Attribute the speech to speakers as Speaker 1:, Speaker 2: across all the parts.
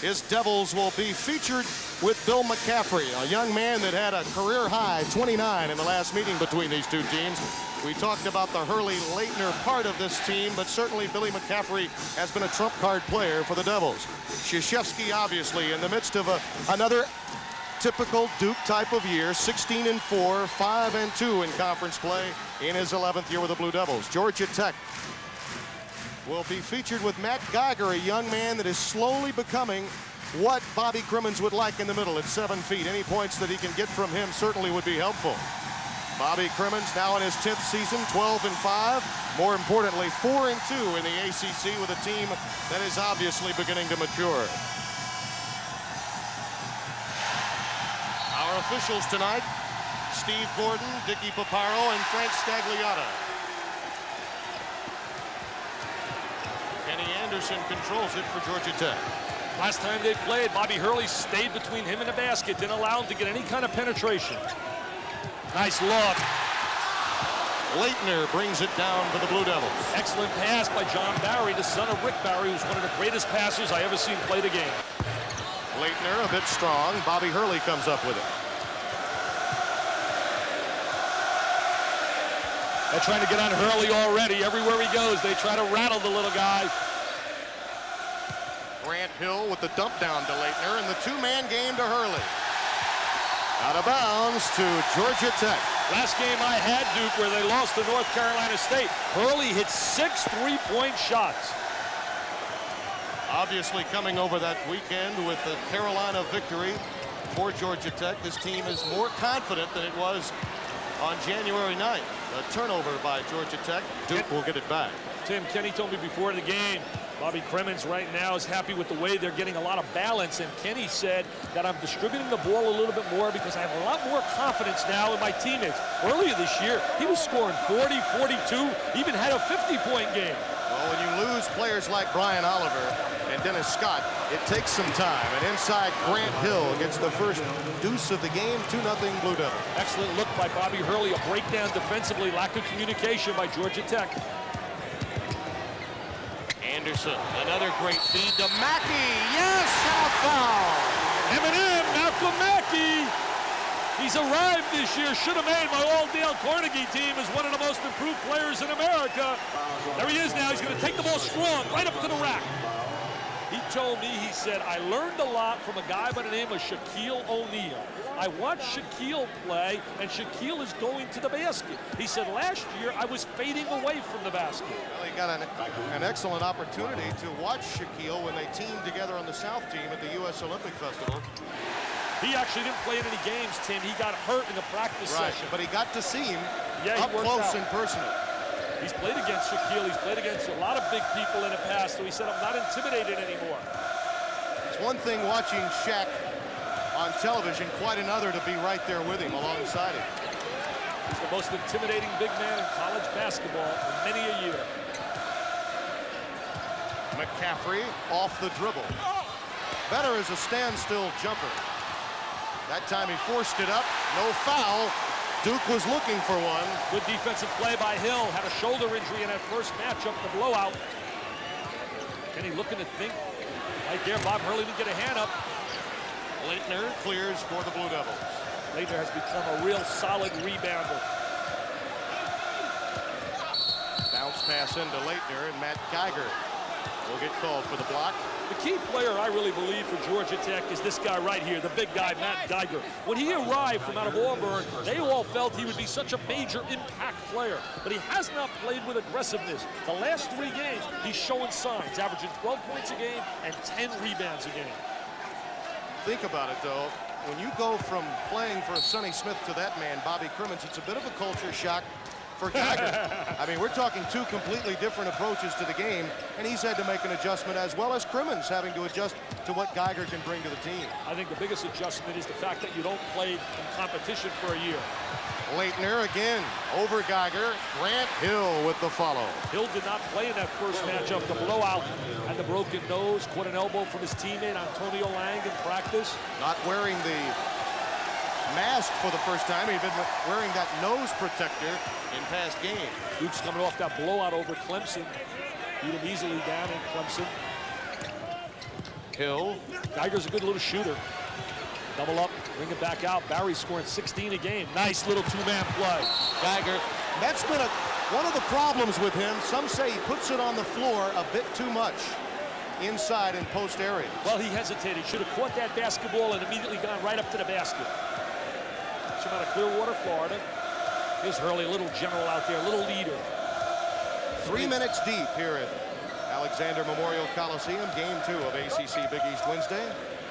Speaker 1: his Devils will be featured with Bill McCaffrey, a young man that had a career-high 29 in the last meeting between these two teams. We talked about the Hurley-Leitner part of this team, but certainly Billy McCaffrey has been a trump card player for the Devils. Krzyzewski, obviously, in the midst of another typical Duke type of year, 16-4, 5-2 in conference play in his 11th year with the Blue Devils. Georgia Tech will be featured with Matt Geiger, a young man that is slowly becoming what Bobby Crimmins would like in the middle at 7 feet. Any points that he can get from him certainly would be helpful. Bobby Crimmins now in his 10th season, 12-5. More importantly, 4-2 in the ACC with a team that is obviously beginning to mature. Our officials tonight, Steve Gordon, Dicky Paparo, and Frank Scagliotta. Kenny Anderson controls it for Georgia Tech.
Speaker 2: Last time they played, Bobby Hurley stayed between him and the basket, didn't allow him to get any kind of penetration. Nice look.
Speaker 1: Leitner brings it down for the Blue Devils.
Speaker 2: Excellent pass by John Barry, the son of Rick Barry, who's one of the greatest passers I ever seen play the game.
Speaker 1: Leitner a bit strong. Bobby Hurley comes up with it.
Speaker 2: They're trying to get on Hurley already. Everywhere he goes, they try to rattle the little guy.
Speaker 1: Grant Hill with the dump down to Leitner, and the two-man game to Hurley. Out of bounds to Georgia Tech.
Speaker 2: Last game I had, Duke, where they lost to North Carolina State, Hurley hit 6 3-point shots.
Speaker 1: Obviously coming over that weekend with the Carolina victory for Georgia Tech, this team is more confident than it was on January 9th. A turnover by Georgia Tech. Duke will get it back.
Speaker 2: Tim, Kenny told me before the game, Bobby Crimmins right now is happy with the way they're getting a lot of balance, and Kenny said that I'm distributing the ball a little bit more because I have a lot more confidence now in my teammates. Earlier this year, he was scoring 40, 42, even had a 50-point game.
Speaker 1: Well, when you lose players like Brian Oliver and Dennis Scott, it takes some time. And inside, Grant Hill gets the first deuce of the game, 2-0 Blue Devils.
Speaker 2: Excellent look by Bobby Hurley, a breakdown defensively, lack of communication by Georgia Tech.
Speaker 1: Anderson, another great feed to Mackey. Yes, and a foul.
Speaker 2: M&M, Malcolm Mackey. He's arrived this year. Should have made my all-Dale Carnegie team as one of the most improved players in America. There he is now. He's going to take the ball strong, right up to the rack. He told me, he said, I learned a lot from a guy by the name of Shaquille O'Neal. I watched Shaquille play, and Shaquille is going to the basket. He said, last year, I was fading away from the basket.
Speaker 1: Well, he got an excellent opportunity to watch Shaquille when they teamed together on the South team at the U.S. Olympic Festival.
Speaker 2: He actually didn't play in any games, Tim. He got hurt in the practice session.
Speaker 1: But he got to see him up
Speaker 2: worked
Speaker 1: close
Speaker 2: out.
Speaker 1: and personal.
Speaker 2: He's played against Shaquille. He's played against a lot of big people in the past, so he said, I'm not intimidated anymore.
Speaker 1: It's one thing watching Shaq on television, quite another to be right there with him, alongside him.
Speaker 2: He's the most intimidating big man in college basketball for many a year.
Speaker 1: McCaffrey off the dribble. Better as a standstill jumper. That time he forced it up, no foul. Duke was looking for one.
Speaker 2: Good defensive play by Hill. Had a shoulder injury in that first matchup, the blowout. Kenny looking to think. Right there, Bob Hurley didn't get a hand up.
Speaker 1: Leitner clears for the Blue Devils.
Speaker 2: Leitner has become a real solid rebounder.
Speaker 1: Bounce pass into Leitner, and Matt Geiger will get called for the block.
Speaker 2: The key player, I really believe, for Georgia Tech is this guy right here, the big guy, Matt Geiger. When he arrived from out of Auburn, they all felt he would be such a major impact player, but he has not played with aggressiveness. The last 3 games, he's showing signs, averaging 12 points a game and 10 rebounds a game.
Speaker 1: Think about it, though. When you go from playing for Sonny Smith to that man, Bobby Crimmins, it's a bit of a culture shock for Geiger. I mean, we're talking 2 completely different approaches to the game, and he's had to make an adjustment, as well as Crimmins having to adjust to what Geiger can bring to the team.
Speaker 2: I think the biggest adjustment is the fact that you don't play in competition for a year.
Speaker 1: Leitner again over Geiger. Grant Hill with the follow.
Speaker 2: Hill did not play in that first matchup. The blowout, had the broken nose, caught an elbow from his teammate Antonio Lang in practice.
Speaker 1: Not wearing the mask for the first time. He'd been wearing that nose protector in past games.
Speaker 2: Duke's coming off that blowout over Clemson. Beat him easily down in Clemson.
Speaker 1: Hill.
Speaker 2: Geiger's a good little shooter. Double up, bring it back out. Barry scoring 16 a game. Nice little two-man play.
Speaker 1: Geiger, that's been one of the problems with him. Some say he puts it on the floor a bit too much inside in post area.
Speaker 2: Well, he hesitated. Should have caught that basketball and immediately gone right up to the basket. Come out of Clearwater, Florida. Here's Hurley, a little general out there, a little leader.
Speaker 1: 3 minutes deep here at Alexander Memorial Coliseum, game 2 of ACC Big East Wednesday.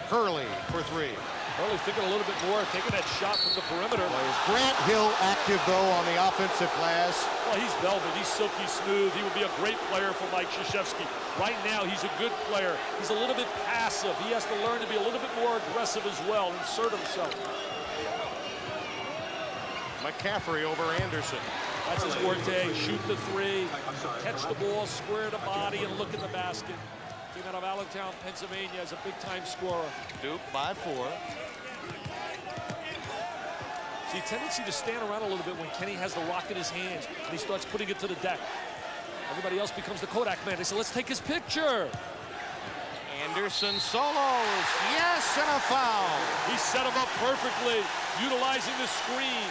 Speaker 1: Hurley for 3.
Speaker 2: Hurley thinking a little bit more, taking that shot from the perimeter.
Speaker 1: Grant Hill active, though, on the offensive glass.
Speaker 2: Well, he's velvet. He's silky smooth. He would be a great player for Mike Krzyzewski. Right now, he's a good player. He's a little bit passive. He has to learn to be a little bit more aggressive as well, insert himself.
Speaker 1: McCaffrey over Anderson.
Speaker 2: That's his forte. Shoot the 3, catch the ball, square the body, and look at the basket. Came out of Allentown, Pennsylvania, as a big-time scorer.
Speaker 1: Duke by 4.
Speaker 2: See, tendency to stand around a little bit when Kenny has the rock in his hands and he starts putting it to the deck. Everybody else becomes the Kodak man. They say, let's take his picture.
Speaker 1: Anderson solos. Yes, and a foul.
Speaker 2: He set him up perfectly, utilizing the screen.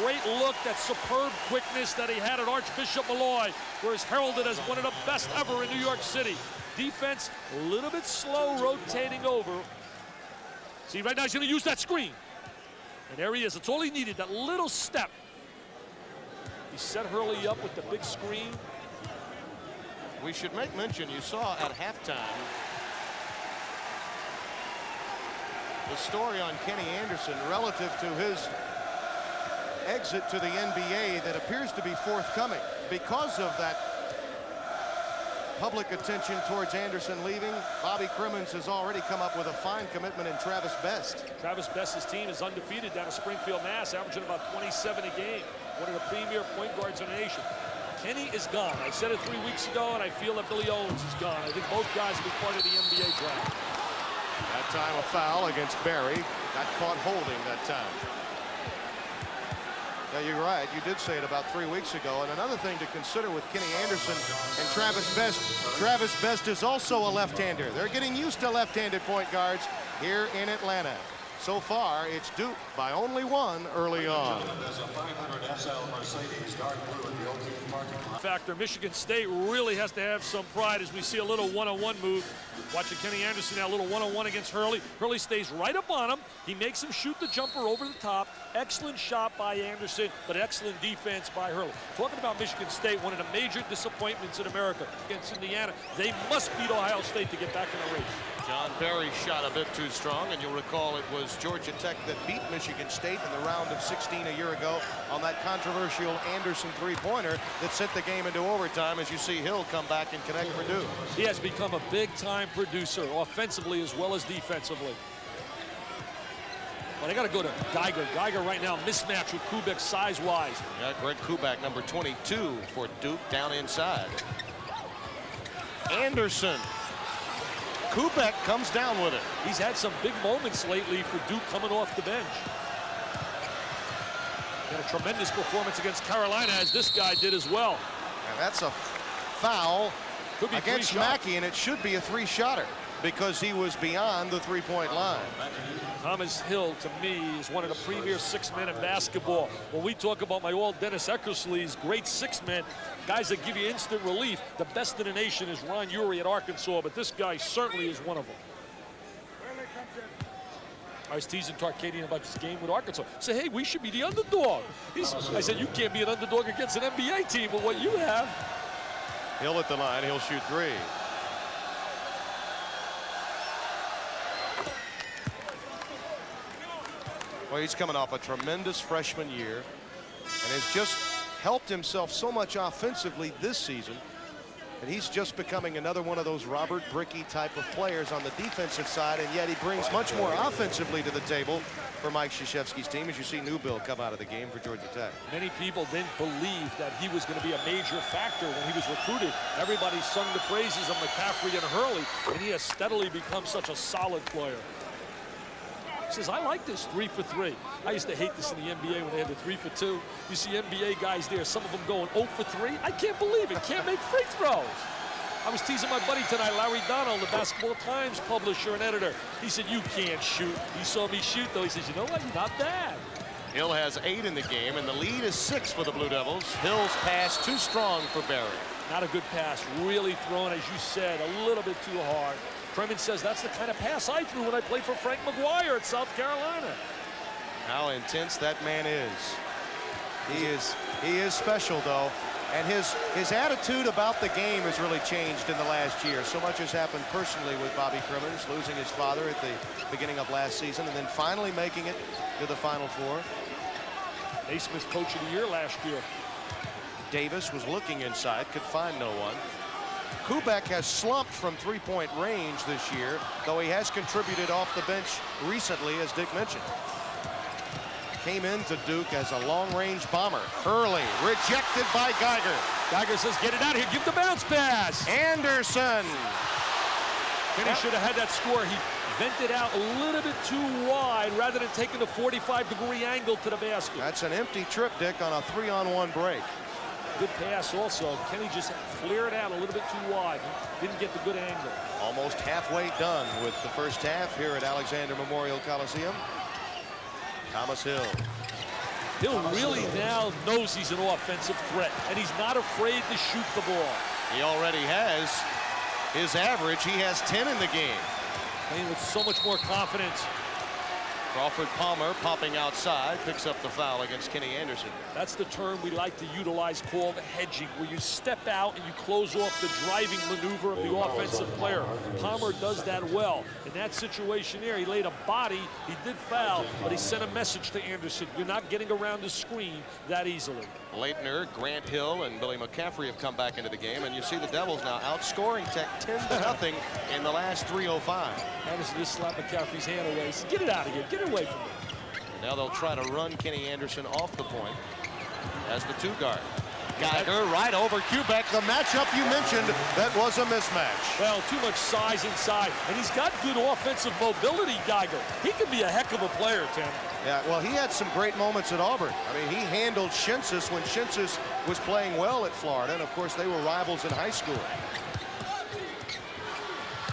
Speaker 2: Great look, that superb quickness that he had at Archbishop Malloy, where he's heralded as one of the best ever in New York City. Defense a little bit slow, rotating over. See, right now he's going to use that screen. And there he is. That's all he needed, that little step. He set Hurley up with the big screen.
Speaker 1: We should make mention, you saw at halftime, the story on Kenny Anderson relative to his exit to the NBA that appears to be forthcoming. Because of that public attention towards Anderson leaving, Bobby Crimmins has already come up with a fine commitment in Travis Best.
Speaker 2: Travis Best's team is undefeated down at Springfield, Mass, averaging about 27 a game. One of the premier point guards in the nation. Kenny is gone. I said it 3 weeks ago, and I feel that Billy Owens is gone. I think both guys will be part of the NBA draft.
Speaker 1: That time a foul against Barry. Got caught holding that time. Yeah, you're right. You did say it about 3 weeks ago. And another thing to consider with Kenny Anderson and Travis Best is also a left-hander. They're getting used to left-handed point guards here in Atlanta. So far, it's Duke by only 1 early on.
Speaker 2: Factor, Michigan State really has to have some pride as we see a little one-on-one move. Watching Kenny Anderson now, a little one-on-one against Hurley. Hurley stays right up on him. He makes him shoot the jumper over the top. Excellent shot by Anderson, but excellent defense by Hurley. Talking about Michigan State, one of the major disappointments in America against Indiana. They must beat Ohio State to get back in the race.
Speaker 1: John Barry shot a bit too strong, and you'll recall it was Georgia Tech that beat Michigan State in the round of 16 a year ago on that controversial Anderson three-pointer that sent the game into overtime, as you see Hill come back and connect for Duke.
Speaker 2: He has become a big-time producer, offensively as well as defensively. Well, they got to go to Geiger. Geiger right now mismatch with Kubek size-wise.
Speaker 1: Yeah, Greg Kubek, number 22 for Duke, down inside. Anderson. Kubek comes down with it.
Speaker 2: He's had some big moments lately for Duke coming off the bench. Got a tremendous performance against Carolina, as this guy did as well.
Speaker 1: And that's a foul against Mackey, and it should be a 3-shotter because he was beyond the 3-point line.
Speaker 2: Thomas Hill, to me, is one of the premier 6-men in basketball. When we talk about my old Dennis Eckersley's great 6-men, guys that give you instant relief, the best in the nation is Ron Urey at Arkansas, but this guy certainly is one of them. I was teasing Tarkanian about this game with Arkansas. Say, hey, we should be the underdog. I said, you can't be an underdog against an NBA team with what you have.
Speaker 1: Hill at the line, he'll shoot 3. Well, he's coming off a tremendous freshman year and has just helped himself so much offensively this season. And he's just becoming another one of those Robert Brickey type of players on the defensive side, and yet he brings much more offensively to the table for Mike Krzyzewski's team, as you see Newbill come out of the game for Georgia Tech.
Speaker 2: Many people didn't believe that he was going to be a major factor when he was recruited. Everybody sung the praises of McCaffrey and Hurley, and he has steadily become such a solid player. He says, I like this 3 for 3. I used to hate this in the NBA when they had the 3 for 2. You see NBA guys there, some of them going 0 for 3. I can't believe it. Can't make free throws. I was teasing my buddy tonight, Larry Donald, the Basketball Times publisher and editor. He said, you can't shoot. He saw me shoot, though. He says, you know what? You're not bad.
Speaker 1: Hill has 8 in the game, and the lead is 6 for the Blue Devils. Hill's pass too strong for Barry.
Speaker 2: Not a good pass. Really thrown, as you said, a little bit too hard. Kremen says that's the kind of pass I threw when I played for Frank McGuire at South Carolina.
Speaker 1: How intense that man is. He is special, though. And his attitude about the game has really changed in the last year. So much has happened personally with Bobby Crimmins, losing his father at the beginning of last season, and then finally making it to the Final Four.
Speaker 2: Naismith Coach of the Year last year.
Speaker 1: Davis was looking inside, could find no one. Kubek has slumped from three-point range this year, though he has contributed off the bench recently, as Dick mentioned. Came into Duke as a long-range bomber. Hurley rejected by Geiger.
Speaker 2: Geiger says, get it out of here. Give the bounce pass.
Speaker 1: Anderson.
Speaker 2: Kenny should have had that score. He vented out a little bit too wide rather than taking the 45-degree angle to the basket.
Speaker 1: That's an empty trip, Dick, on a 3-on-1 break.
Speaker 2: Good pass also. Kenny just flared out a little bit too wide. Didn't get the good angle.
Speaker 1: Almost halfway done with the first half here at Alexander Memorial Coliseum. Thomas Hill.
Speaker 2: Hill really now knows he's an offensive threat, and he's not afraid to shoot the ball.
Speaker 1: He already has his average. He has 10 in the game.
Speaker 2: Playing with so much more confidence.
Speaker 1: Crawford Palmer popping outside, picks up the foul against Kenny Anderson.
Speaker 2: That's the term we like to utilize called hedging, where you step out and you close off the driving maneuver of the offensive player. Palmer does that well. In that situation here, he laid a body, he did foul, but he sent a message to Anderson. You're not getting around the screen that easily.
Speaker 1: Leitner, Grant Hill, and Billy McCaffrey have come back into the game, and you see the Devils now outscoring Tech 10-0 in the last 3:05.
Speaker 2: Anderson just slapped McCaffrey's hand away. He said, get it out of here. Get it away from me.
Speaker 1: Now they'll try to run Kenny Anderson off the point as the 2-guard. Geiger right over Kubek. The matchup you mentioned, that was a mismatch.
Speaker 2: Well, too much size inside, and he's got good offensive mobility, Geiger. He could be a heck of a player, Tim.
Speaker 1: Yeah, well, he had some great moments at Auburn. I mean, he handled Shinsis when Shinsis was playing well at Florida, and of course they were rivals in high school.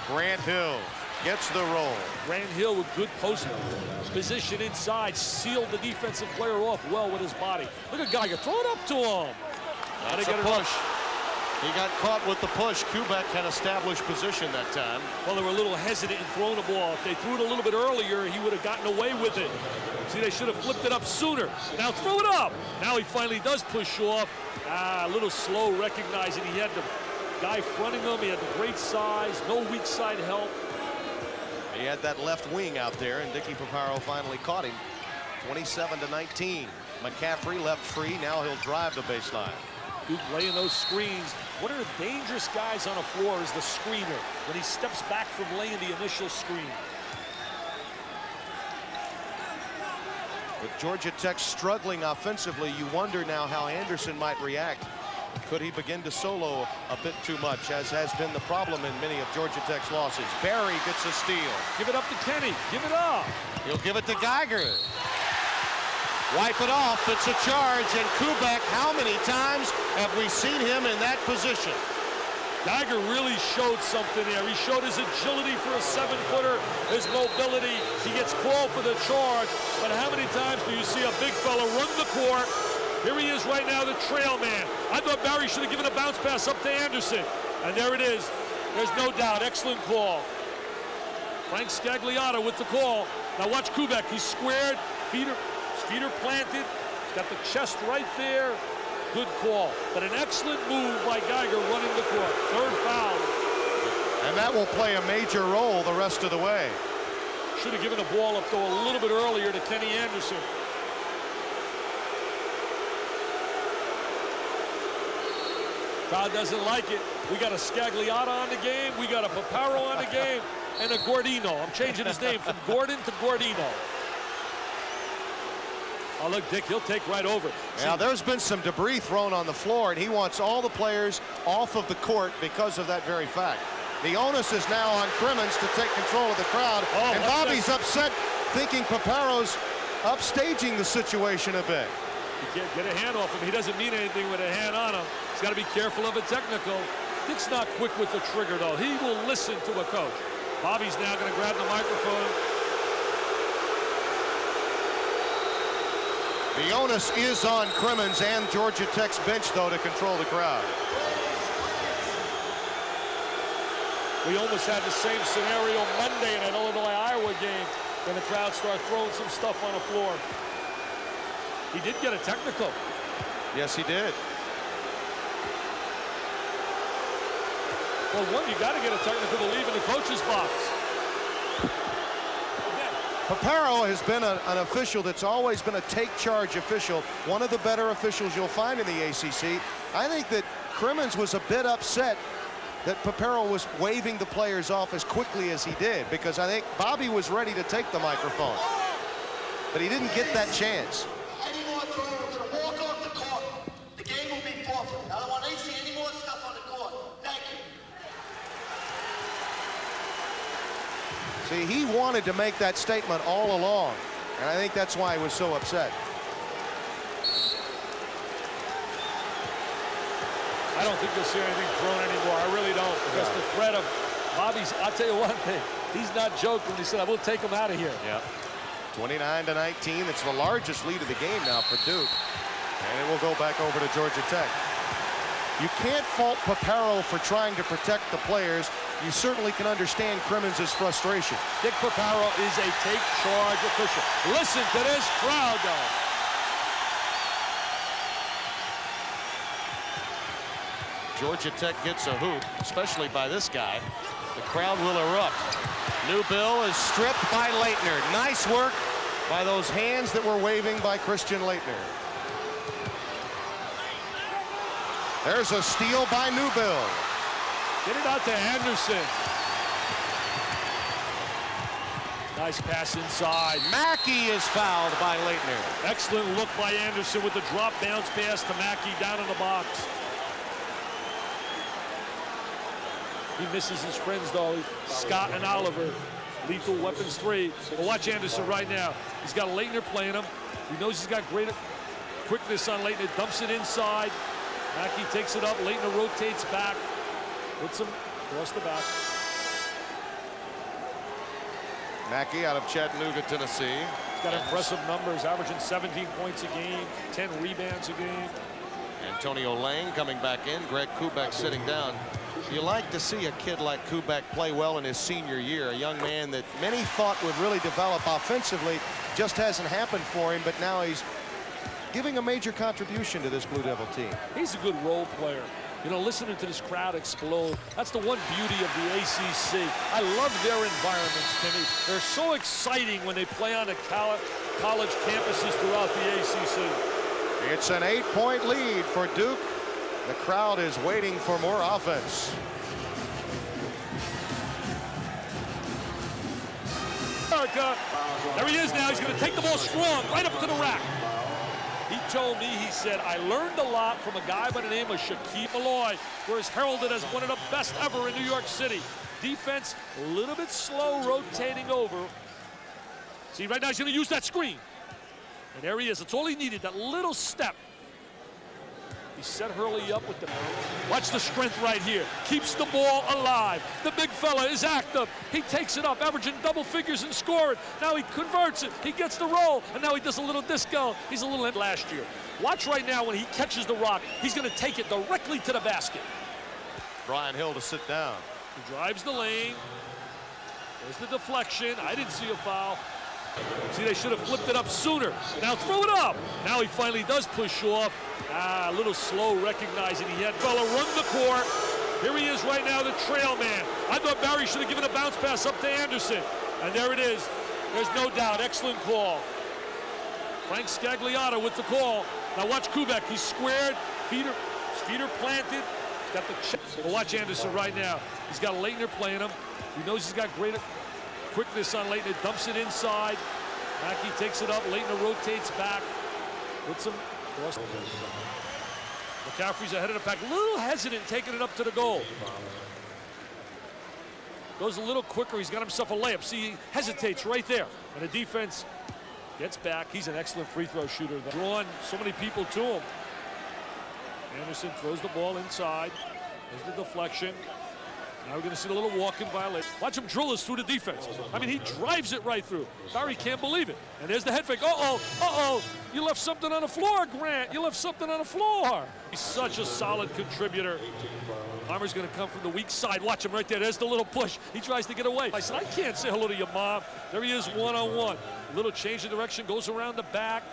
Speaker 1: Grant Hill gets the roll.
Speaker 2: Grant Hill with good post position inside, sealed the defensive player off well with his body. Look at Geiger, throw it up to him.
Speaker 1: That's a push. He got caught with the push. Kubek had established position that time.
Speaker 2: Well, they were a little hesitant in throwing the ball. If they threw it a little bit earlier, he would have gotten away with it. See, they should have flipped it up sooner. Now throw it up. Now he finally does push off. A little slow, recognizing he had the guy fronting him. He had the great size, no weak side help.
Speaker 1: He had that left wing out there, and Dicky Paparo finally caught him. 27-19. McCaffrey left free. Now he'll drive the baseline.
Speaker 2: Duke laying those screens. One of the dangerous guys on the floor is the screener, when he steps back from laying the initial screen.
Speaker 1: With Georgia Tech struggling offensively, you wonder now how Anderson might react. Could he begin to solo a bit too much, as has been the problem in many of Georgia Tech's losses? Barry gets a steal.
Speaker 2: Give it up to Kenny. Give it up.
Speaker 1: He'll give it to Geiger. Wipe it off. It's a charge. And Kubek, how many times have we seen him in that position?
Speaker 2: Geiger really showed something there. He showed his agility for a 7-footer, his mobility. He gets called for the charge. But how many times do you see a big fella run the court? Here he is right now, the trail man. I thought Barry should have given a bounce pass up to Anderson. And there it is. There's no doubt. Excellent call. Frank Scagliotta with the call. Now watch Kubek. He's squared. Feet are planted. Got the chest right there. Good call. But an excellent move by Geiger running the court. Third foul.
Speaker 1: And that will play a major role the rest of the way.
Speaker 2: Should have given the ball up, though, a little bit earlier to Kenny Anderson. Crowd doesn't like it. We got a Scagliotta on the game. We got a Paparo on the game. And a Gordino. I'm changing his name from Gordon to Gordino. Oh, look, Dick, he'll take right over.
Speaker 1: Now, there's been some debris thrown on the floor, and he wants all the players off of the court because of that very fact. The onus is now on Crimmins to take control of the crowd.
Speaker 2: Oh,
Speaker 1: and Bobby's upset, thinking Paparo's upstaging the situation a bit.
Speaker 2: You can't get a hand off him. He doesn't mean anything with a hand on him. He's got to be careful of a technical. Dick's not quick with the trigger, though. He will listen to a coach. Bobby's now going to grab the microphone.
Speaker 1: The onus is on Crimmins and Georgia Tech's bench, though, to control the crowd.
Speaker 2: We almost had the same scenario Monday in an Illinois-Iowa game when the crowd started throwing some stuff on the floor. He did get a technical.
Speaker 1: Yes, he did.
Speaker 2: Well, one, you got to get a technical to leave in the coach's box.
Speaker 1: Paparo has been an official that's always been a take-charge official, one of the better officials you'll find in the ACC. I think that Crimmins was a bit upset that Paparo was waving the players off as quickly as he did, because I think Bobby was ready to take the microphone, but he didn't get that chance.
Speaker 3: Any more throws or walk off the court, the game will be forfeit. I don't want to see any more stuff on the court. Thank you.
Speaker 1: See, he wanted to make that statement all along, and I think that's why he was so upset.
Speaker 2: I don't think you'll see anything thrown anymore. I really don't. Because the threat of Bobby's, I'll tell you one thing, he's not joking when he said, I will take him out of here.
Speaker 1: Yeah. 29-19. It's the largest lead of the game now for Duke. And it will go back over to Georgia Tech. You can't fault Paparo for trying to protect the players. You certainly can understand Crimmins' frustration.
Speaker 2: Dick Paparo is a take-charge official. Listen to this crowd, though.
Speaker 1: Georgia Tech gets a hoop, especially by this guy. The crowd will erupt. Newbill is stripped by Leitner. Nice work by those hands that were waving by Christian Leitner. There's a steal by Newbill.
Speaker 2: Get it out to Anderson. Nice pass inside.
Speaker 1: Mackey is fouled by Leitner.
Speaker 2: Excellent look by Anderson with the drop bounce pass to Mackey down in the box. He misses his friends, though. Scott and Oliver. Lethal Weapons 3. But watch Anderson right now. He's got Leitner playing him. He knows he's got great quickness on Leitner. Dumps it inside. Mackey takes it up. Leitner rotates back. Puts him across the back.
Speaker 1: Mackey out of Chattanooga, Tennessee.
Speaker 2: He's got impressive numbers, averaging 17 points a game, 10 rebounds a game.
Speaker 1: Antonio Lang coming back in. Greg Kubek sitting down. You like to see a kid like Kubek play well in his senior year, a young man that many thought would really develop offensively. Just hasn't happened for him, but now he's giving a major contribution to this Blue Devil team.
Speaker 2: He's a good role player. You know, listening to this crowd explode, that's the one beauty of the ACC. I love their environments, Timmy. They're so exciting when they play on the college campuses throughout the ACC.
Speaker 1: It's an 8-point lead for Duke. The crowd is waiting for more offense.
Speaker 2: America, there he is now. He's going to take the ball strong, right up to the rack. He told me, he said, I learned a lot from a guy by the name of Shaquille Malloy, who is heralded as one of the best ever in New York City. Defense a little bit slow, rotating over. See, right now he's going to use that screen. And there he is. That's all he needed, that little step. He set Hurley up with the... Watch the strength right here. Keeps the ball alive. The big fella is active. He takes it up, averaging double figures and scoring. Now he converts it. He gets the roll. And now he does a little disco. He's a little last year. Watch right now when he catches the rock. He's going to take it directly to the basket.
Speaker 1: Brian Hill to sit down.
Speaker 2: He drives the lane. There's the deflection. I didn't see a foul. See, they should have flipped it up sooner. Now throw it up. Now he finally does push off. A little slow recognizing he had fella run the court. Here he is right now, the trail man. I thought Barry should have given a bounce pass up to Anderson. And there it is. There's no doubt. Excellent call. Frank Scagliato with the call. Now watch Kubek. He's squared. Feet are planted. He's got the check. Well, watch Anderson right now. He's got Leitner playing him. He knows he's got great quickness on Leitner. Dumps it inside. Mackey takes it up. Leitner rotates back. Puts him across. McCaffrey's ahead of the pack. A little hesitant taking it up to the goal. Goes a little quicker. He's got himself a layup. See, he hesitates right there. And the defense gets back. He's an excellent free throw shooter. Drawing so many people to him. Anderson throws the ball inside. There's the deflection. Now we're going to see a little walk-in violation. Watch him drill us through the defense. I mean, he drives it right through. Barry can't believe it. And there's the head fake. Uh-oh. You left something on the floor, Grant. You left something on the floor. He's such a solid contributor. Palmer's going to come from the weak side. Watch him right there. There's the little push. He tries to get away. I said, I can't say hello to your mom. There he is, one-on-one. Little change of direction, goes around the back.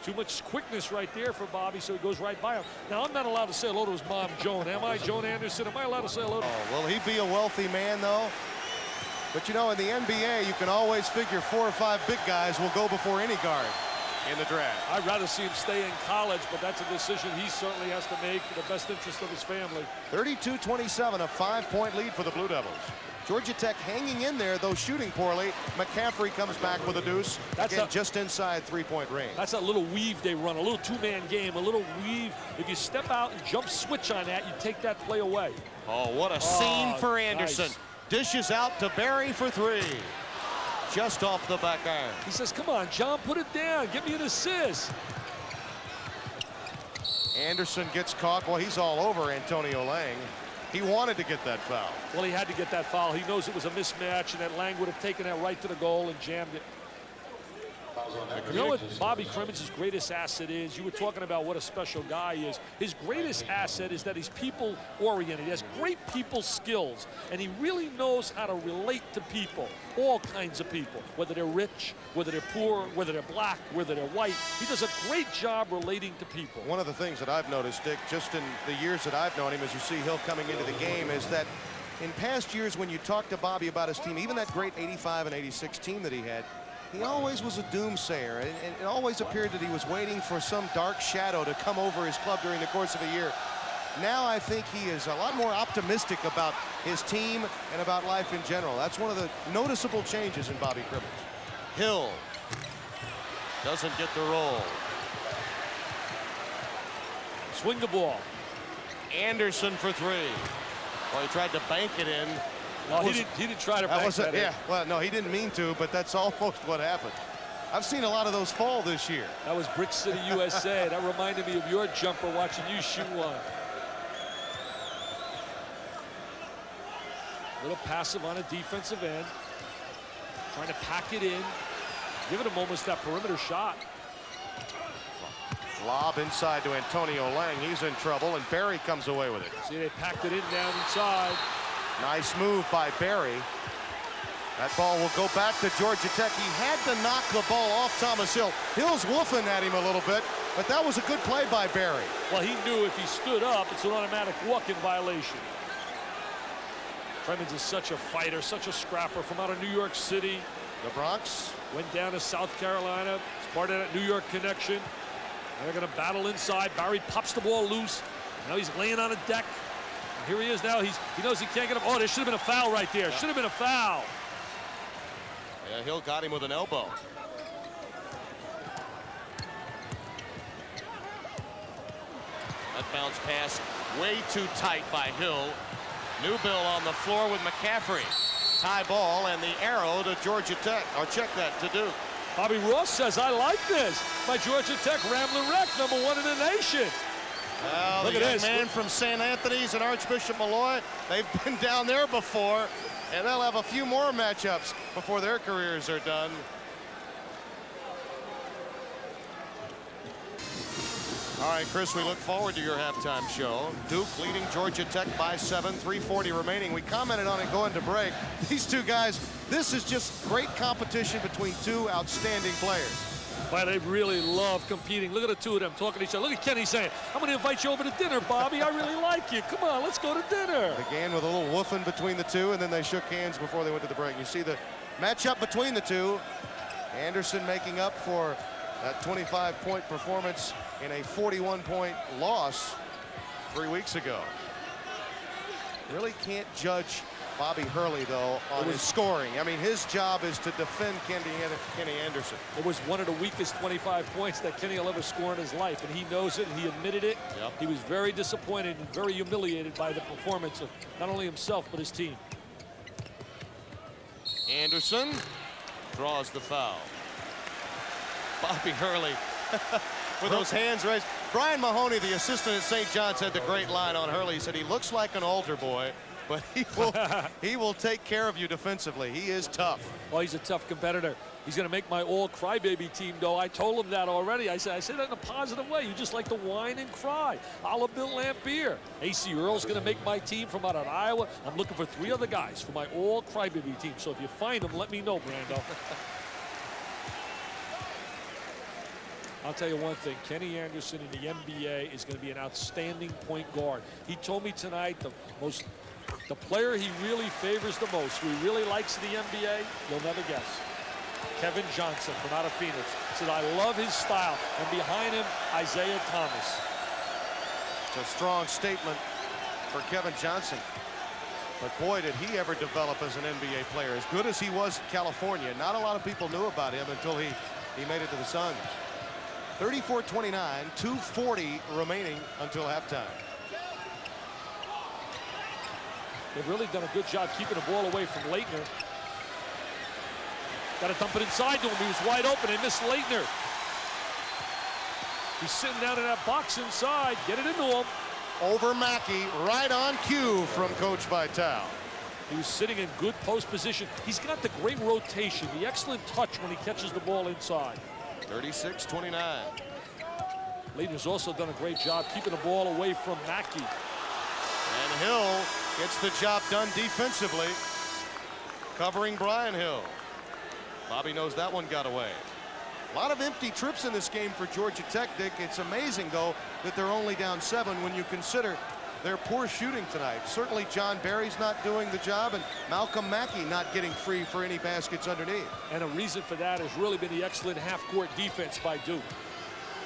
Speaker 2: Too much quickness right there for Bobby, so he goes right by him. Now, I'm not allowed to say hello to his mom, Joan. Am I, Joan Anderson? Am I allowed to say hello to her?
Speaker 1: Oh, will he be a wealthy man, though? But, you know, in the NBA, you can always figure 4 or 5 big guys will go before any guard in the draft.
Speaker 2: I'd rather see him stay in college, but that's a decision he certainly has to make for the best interest of his family.
Speaker 1: 32-27, a 5-point lead for the Blue Devils. Georgia Tech hanging in there, though shooting poorly. McCaffrey comes back with a deuce. Again, just inside 3-point range.
Speaker 2: That's that little weave they run, a little two-man game, a little weave. If you step out and jump switch on that, you take that play away.
Speaker 1: Oh, what a scene for Anderson.
Speaker 2: Nice.
Speaker 1: Dishes out to Barry for 3. Just off the back iron.
Speaker 2: He says, come on, John, put it down. Give me an assist.
Speaker 1: Anderson gets caught. Well, he's all over Antonio Lang. He wanted to get that foul.
Speaker 2: Well, he had to get that foul. He knows it was a mismatch, and that Lang would have taken that right to the goal and jammed it. You know what Bobby Cremins' greatest asset is? You were talking about what a special guy he is. His greatest asset is that he's people-oriented. He has great people skills, and he really knows how to relate to people, all kinds of people, whether they're rich, whether they're poor, whether they're black, whether they're white. He does a great job relating to people.
Speaker 1: One of the things that I've noticed, Dick, just in the years that I've known him, as you see Hill coming into the game, is that in past years when you talk to Bobby about his team, even that great 85 and 86 team that he had, he always was a doomsayer, and it always appeared that he was waiting for some dark shadow to come over his club during the course of a year. Now I think he is a lot more optimistic about his team and about life in general. That's one of the noticeable changes in Bobby Cremins. Hill doesn't get the roll.
Speaker 2: Swing the ball.
Speaker 1: Anderson for 3. Well, he tried to bank it in.
Speaker 2: No, he didn't try to bank that in.
Speaker 1: Yeah, well, no, he didn't mean to, but that's almost what happened. I've seen a lot of those fall this year.
Speaker 2: That was Brick City, USA. That reminded me of your jumper watching you shoot one. Little passive on a defensive end. Trying to pack it in. Give it a moment, that perimeter shot.
Speaker 1: Lob inside to Antonio Lang. He's in trouble, and Barry comes away with it.
Speaker 2: See, they packed it in down inside.
Speaker 1: Nice move by Barry. That ball will go back to Georgia Tech. He had to knock the ball off Thomas Hill. Hill's woofing at him a little bit, but that was a good play by Barry.
Speaker 2: Well, he knew if he stood up, it's an automatic walk-in violation. Cremins is such a fighter, such a scrapper from out of New York City.
Speaker 1: The Bronx
Speaker 2: went down to South Carolina. It's part of that New York connection. They're going to battle inside. Barry pops the ball loose. Now he's laying on a deck. And here he is now. He knows he can't get up. Oh, there should have been a foul right there. Should have been a foul.
Speaker 1: Yeah, Hill got him with an elbow. That bounce pass way too tight by Hill. Newbill on the floor with McCaffrey. Tie ball and the arrow to Georgia Tech. Or check that to Duke.
Speaker 2: Bobby Ross says, I like this. My Georgia Tech Rambler Wreck, #1 in the nation.
Speaker 1: Well, look at this man from St. Anthony's and Archbishop Malloy. They've been down there before, and they'll have a few more matchups before their careers are done. All right, Chris, we look forward to your halftime show. Duke leading Georgia Tech by 7, 3:40 remaining. We commented on it going to break. These two guys, this is just great competition between two outstanding players.
Speaker 2: Well, they really love competing. Look at the two of them talking to each other. Look at Kenny saying, I'm going to invite you over to dinner, Bobby. I really like you. Come on, let's go to dinner.
Speaker 1: Began with a little woofing between the two, and then they shook hands before they went to the break. You see the matchup between the two. Anderson making up for that 25-point performance in a 41-point loss 3 weeks ago. Really can't judge Bobby Hurley, though, on his scoring. I mean, his job is to defend Kenny Anderson.
Speaker 2: It was one of the weakest 25 points that Kenny will ever score in his life, and he knows it, and he admitted it.
Speaker 1: Yep.
Speaker 2: He was very disappointed and very humiliated by the performance of not only himself, but his team.
Speaker 1: Anderson draws the foul. Bobby Hurley with those hands raised. Brian Mahoney, the assistant at St. John's, had the great line on Hurley. He said he looks like an altar boy, but he will take care of you defensively. He is tough.
Speaker 2: Well, he's a tough competitor. He's going to make my all crybaby team, though. I told him that already. I said that in a positive way. You just like to whine and cry. A la Bill Lampier. A.C. Earl's going to make my team from out of Iowa. I'm looking for 3 other guys for my all crybaby team. So if you find them, let me know, Brando. I'll tell you one thing. Kenny Anderson in the NBA is going to be an outstanding point guard. He told me tonight the player he really favors the most, who he really likes in the NBA, you'll never guess. Kevin Johnson from out of Phoenix. Said, I love his style. And behind him, Isaiah Thomas.
Speaker 1: It's a strong statement for Kevin Johnson. But boy, did he ever develop as an NBA player. As good as he was in California, not a lot of people knew about him until he made it to the Suns. 34-29, 2:40 remaining until halftime.
Speaker 2: They've really done a good job keeping the ball away from Leitner. Got to dump it inside to him. He was wide open. They missed Leitner. He's sitting down in that box inside. Get it into him.
Speaker 1: Over Mackey, right on cue from Coach Vitale.
Speaker 2: He was sitting in good post position. He's got the great rotation, the excellent touch when he catches the ball inside.
Speaker 1: 36-29.
Speaker 2: Leitner's also done a great job keeping the ball away from Mackey.
Speaker 1: And Hill gets the job done defensively, covering Brian Hill. Bobby knows that one got away. A lot of empty trips in this game for Georgia Tech, Dick. It's amazing, though, that they're only down 7 when you consider their poor shooting tonight. Certainly John Barry's not doing the job, and Malcolm Mackey not getting free for any baskets underneath.
Speaker 2: And a reason for that has really been the excellent half-court defense by Duke.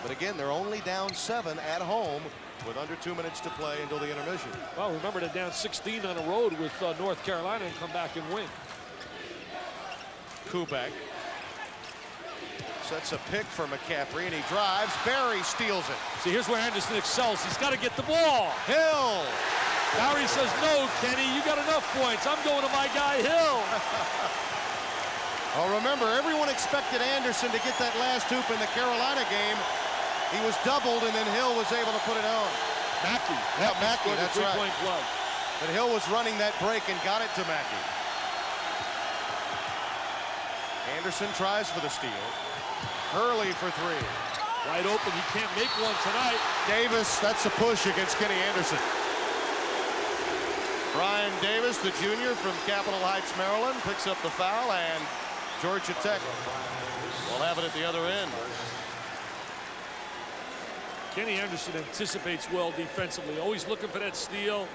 Speaker 1: But again, they're only down 7 at home with under 2 minutes to play until the intermission.
Speaker 2: Well, remember, they're down 16 on the road with North Carolina and come back and win.
Speaker 1: Kubek sets a pick for McCaffrey, and he drives. Barry steals it.
Speaker 2: See, here's where Anderson excels. He's got to get the ball.
Speaker 1: Hill.
Speaker 2: Barry says, no, Kenny, you got enough points. I'm going to my guy, Hill.
Speaker 1: Well, remember, everyone expected Anderson to get that last hoop in the Carolina game. He was doubled, and then Hill was able to put it on.
Speaker 2: Mackey.
Speaker 1: Yeah, Mackey, that's right.
Speaker 2: Three-point play.
Speaker 1: But Hill was running that break and got it to Mackey. Anderson tries for the steal. Hurley for 3.
Speaker 2: Wide open. He can't make one tonight.
Speaker 1: Davis, that's a push against Kenny Anderson. Brian Davis, the junior from Capitol Heights, Maryland, picks up the foul, and Georgia Tech will have it at the other end.
Speaker 2: Kenny Anderson anticipates well defensively, always looking for that steal.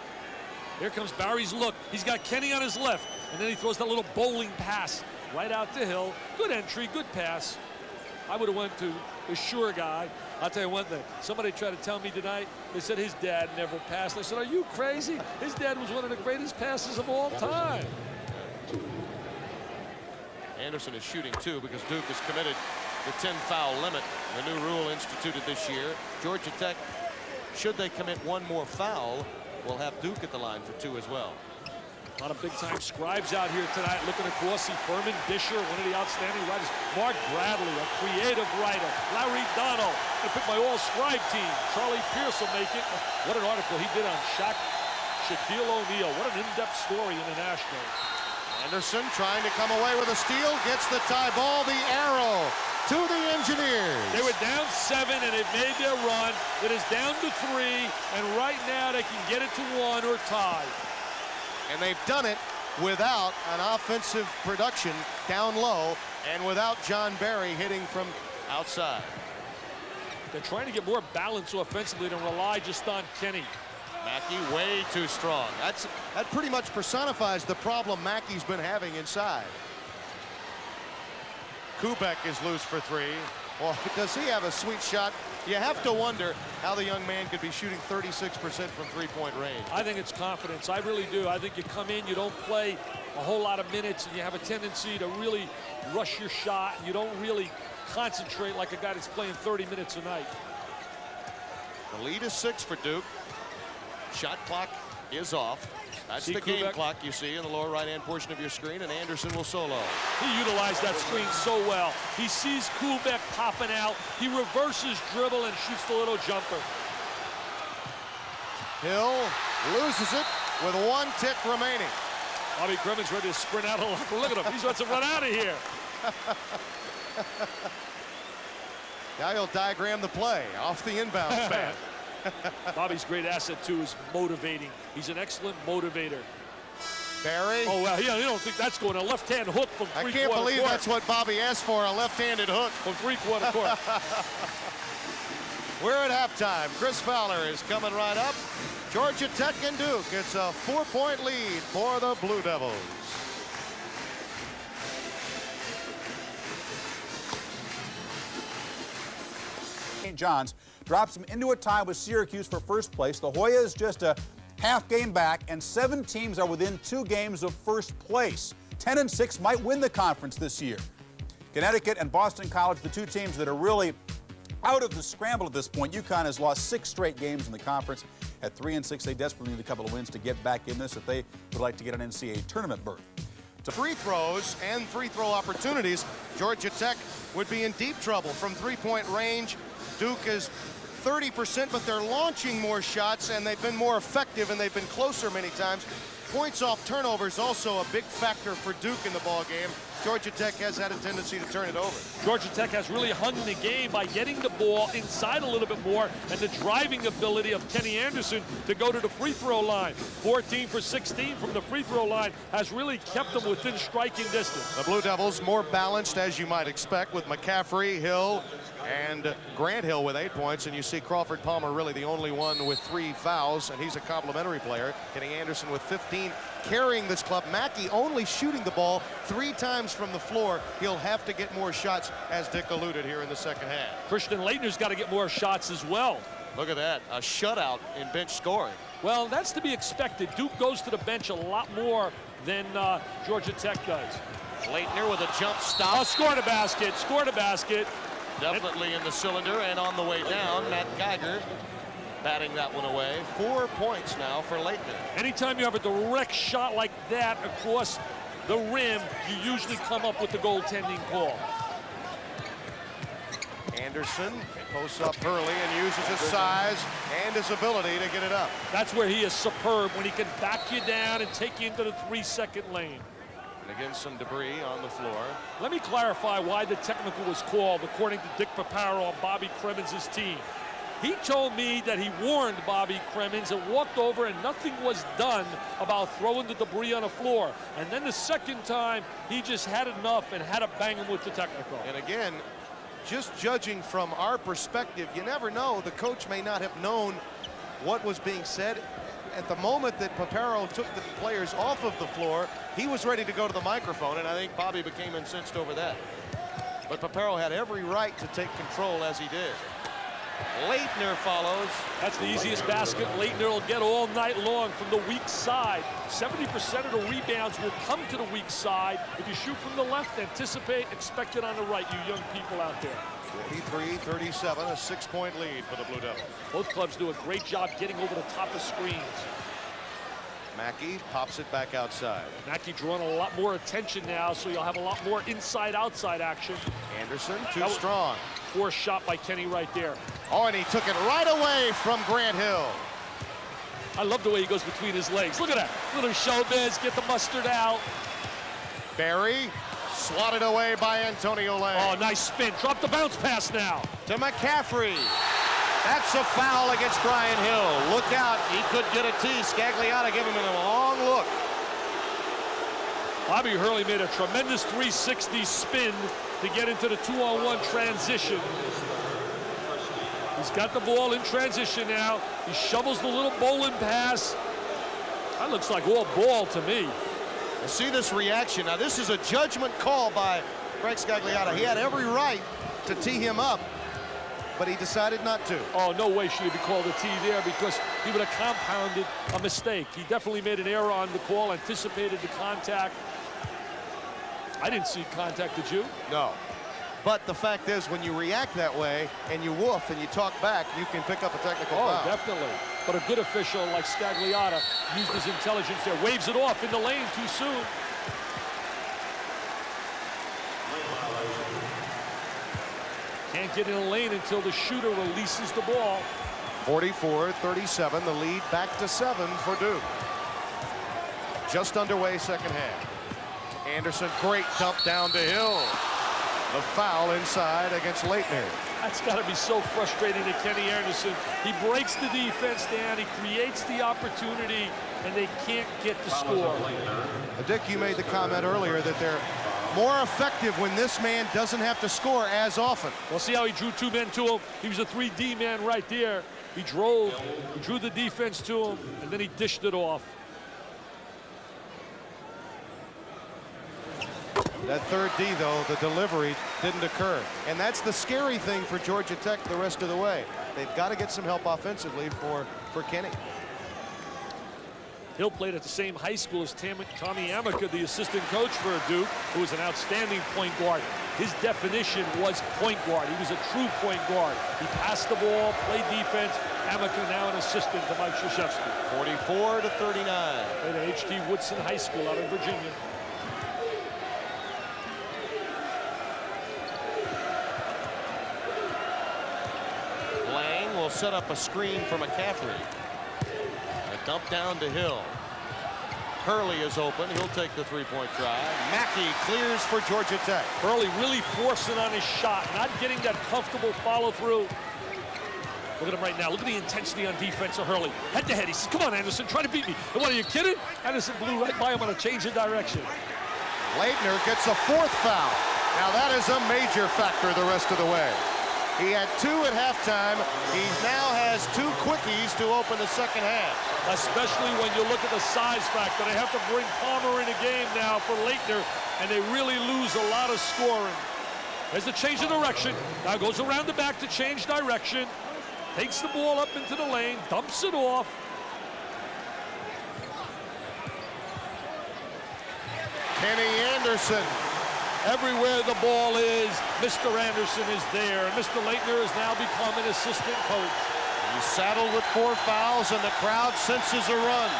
Speaker 2: Here comes Barry's look. He's got Kenny on his left, and then he throws that little bowling pass right out to Hill. Good entry, good pass. I would have went to the sure guy. I'll tell you one thing. Somebody tried to tell me tonight, they said his dad never passed. I said, are you crazy? His dad was one of the greatest passers of all time.
Speaker 1: Anderson is shooting 2 because Duke has committed the 10-foul limit, the new rule instituted this year. Georgia Tech, should they commit 1 more foul, will have Duke at the line for 2 as well.
Speaker 2: A lot of big-time scribes out here tonight. Looking across, see Furman Disher, one of the outstanding writers. Mark Bradley, a creative writer. Larry Donald. I picked my all-scribe team. Charlie Pierce will make it. What an article he did on Shaquille O'Neal. What an in-depth story in the National.
Speaker 1: Anderson trying to come away with a steal, gets the tie ball, the arrow to the Engineers.
Speaker 2: They were down 7 and they've made their run. It is down to 3, and right now they can get it to 1 or tie.
Speaker 1: And they've done it without an offensive production down low and without John Barry hitting from outside.
Speaker 2: They're trying to get more balance offensively than rely just on Kenny.
Speaker 1: Mackey way too strong. That pretty much personifies the problem Mackey's been having inside. Kubek is loose for 3. Well, does he have a sweet shot? You have to wonder how the young man could be shooting 36% from 3-point range.
Speaker 2: I think it's confidence. I really do. I think you come in, you don't play a whole lot of minutes, and you have a tendency to really rush your shot. You don't really concentrate like a guy that's playing 30 minutes a night.
Speaker 1: The lead is 6 for Duke. Shot clock is off. That's
Speaker 2: See
Speaker 1: the game
Speaker 2: Kubek?
Speaker 1: clock you see in the lower right-hand portion of your screen, and Anderson will solo.
Speaker 2: He utilized that screen so well. He sees Kubek popping out. He reverses dribble and shoots the little jumper.
Speaker 1: Hill loses it with 1 tick remaining.
Speaker 2: Bobby Crimmins ready to sprint out. Look at him. He's wants to run out of here.
Speaker 1: Now he'll diagram the play off the inbound span.
Speaker 2: Bobby's great asset, too, is motivating. He's an excellent motivator.
Speaker 1: Barry.
Speaker 2: Oh, well, yeah, you don't think that's going. A left-hand hook from three-quarter court.
Speaker 1: I can't believe that's what Bobby asked for, a left-handed hook.
Speaker 2: From three-quarter court.
Speaker 1: We're at halftime. Chris Fowler is coming right up. Georgia Tech and Duke. It's a 4-point lead for the Blue Devils.
Speaker 4: St. John's drops them into a tie with Syracuse for first place. The Hoya is just a half game back, and 7 teams are within 2 games of first place. 10 and 6 might win the conference this year. Connecticut and Boston College, the 2 teams that are really out of the scramble at this point. UConn has lost 6 straight games in the conference. At 3 and 6, they desperately need a couple of wins to get back in this if they would like to get an NCAA tournament berth.
Speaker 1: To free throws and free throw opportunities, Georgia Tech would be in deep trouble from 3-point range. Duke is 30%, but they're launching more shots, and they've been more effective, and they've been closer many times. Points off turnovers also a big factor for Duke in the ball game. Georgia Tech has had a tendency to turn it over.
Speaker 2: Georgia Tech has really hung the game by getting the ball inside a little bit more, and the driving ability of Kenny Anderson to go to the free throw line. 14 for 16 from the free throw line has really kept them within striking distance.
Speaker 1: The Blue Devils more balanced, as you might expect, with McCaffrey, Hill, and Grant Hill with 8 points, and you see Crawford Palmer really the only one with 3 fouls, and he's a complimentary player. Kenny Anderson with 15 carrying this club. Mackey only shooting the ball 3 times from the floor. He'll have to get more shots, as Dick alluded here in the second half.
Speaker 2: Christian Leitner's got to get more shots as well.
Speaker 1: Look at that, a shutout in bench scoring.
Speaker 2: Well, that's to be expected. Duke goes to the bench a lot more than Georgia Tech does.
Speaker 1: Leitner with a jump stop.
Speaker 2: Oh, scored a basket, scored a basket.
Speaker 1: Definitely in the cylinder, and on the way down, Matt Geiger batting that one away. 4 points now for Leitner.
Speaker 2: Anytime you have a direct shot like that across the rim, you usually come up with the goaltending call.
Speaker 1: Anderson posts up Hurley and uses his size and his ability to get it up.
Speaker 2: That's where he is superb, when he can back you down and take you into the 3-second lane.
Speaker 1: And again, some debris on the floor.
Speaker 2: Let me clarify why the technical was called, according to Dick Paparo on Bobby Crimmins' team. He told me that he warned Bobby Crimmins and walked over and nothing was done about throwing the debris on the floor. And then the second time, he just had enough and had to bang him with the technical.
Speaker 1: And again, just judging from our perspective, you never know. The coach may not have known what was being said. At the moment that Paparo took the players off of the floor, he was ready to go to the microphone, and I think Bobby became incensed over that. But Paparo had every right to take control as he did. Leitner follows.
Speaker 2: That's the easiest basket Leitner will get all night long from the weak side. 70% of the rebounds will come to the weak side. If you shoot from the left, anticipate, expect it on the right, you young people out there.
Speaker 1: 43-37, a 6-point lead for the Blue Devils.
Speaker 2: Both clubs do a great job getting over the top of screens.
Speaker 1: Mackey pops it back outside.
Speaker 2: Mackey drawing a lot more attention now, so you'll have a lot more inside-outside action.
Speaker 1: Anderson, too strong.
Speaker 2: Forced shot by Kenny right there.
Speaker 1: Oh, and he took it right away from Grant Hill.
Speaker 2: I love the way he goes between his legs. Look at that. Little showbiz, get the mustard out.
Speaker 1: Barry, swatted away by Antonio Lang.
Speaker 2: Oh, nice spin. Drop the bounce pass now.
Speaker 1: To McCaffrey. That's a foul against Brian Hill. Look out, he could get a tee. Scagliotta giving him a long look.
Speaker 2: Bobby Hurley made a tremendous 360 spin to get into the 2-on-1 transition. He's got the ball in transition now. He shovels the little bowling pass. That looks like all ball to me.
Speaker 1: You see this reaction. Now, this is a judgment call by Frank Scagliotta. He had every right to tee him up, but he decided not to.
Speaker 2: Oh, no way should he be called a tee there, because he would have compounded a mistake. He definitely made an error on the call, anticipated the contact. I didn't see contact, did you?
Speaker 1: No. But the fact is, when you react that way and you woof and you talk back, you can pick up a technical foul.
Speaker 2: Oh, definitely. but a good official like Scagliotta used his intelligence there. Waves it off in the lane too soon. Can't get in the lane until the shooter releases the ball.
Speaker 1: 44-37, the lead back to 7 for Duke. Just underway second half. Anderson, great dump down to Hill. The foul inside against Leitner.
Speaker 2: That's got to be so frustrating to Kenny Anderson. He breaks the defense down, he creates the opportunity, and they can't get the score.
Speaker 1: Dick, you made the comment earlier that they're more effective when this man doesn't have to score as often.
Speaker 2: Well, see how he drew 2 men to him? He was a 3D man right there. He drove, he drew the defense to him, and then he dished it off.
Speaker 1: That third D, though, the delivery didn't occur. And that's the scary thing for Georgia Tech the rest of the way. They've got to get some help offensively for Kenny.
Speaker 2: Hill played at the same high school as Tommy Amica, the assistant coach for Duke, who was an outstanding point guard. His definition was point guard. He was a true point guard. He passed the ball, played defense. Amica now an assistant to Mike Krzyzewski.
Speaker 1: 44-39.
Speaker 2: Played at H.T. Woodson High School out in Virginia.
Speaker 1: Lang will set up a screen for McCaffrey. A dump down to Hill. Hurley is open. He'll take the three-point try. Mackey clears for Georgia Tech.
Speaker 2: Hurley really forcing on his shot, not getting that comfortable follow-through. Look at him right now. Look at the intensity on defense of Hurley. Head to head. He says, come on, Anderson, try to beat me. And what, are you kidding? Anderson blew right by him on a change of direction.
Speaker 1: Leitner gets a 4th foul. Now that is a major factor the rest of the way. He had 2 at halftime. He now has 2 quickies to open the second half.
Speaker 2: Especially when you look at the size factor. They have to bring Palmer in the game now for Leitner, and they really lose a lot of scoring. There's the change of direction. Now goes around the back to change direction. Takes the ball up into the lane, dumps it off.
Speaker 1: Kenny Anderson.
Speaker 2: Everywhere the ball is, Mr. Anderson is there. And Mr. Leitner has now become an assistant coach.
Speaker 1: He's saddled with 4 fouls, and the crowd senses a run.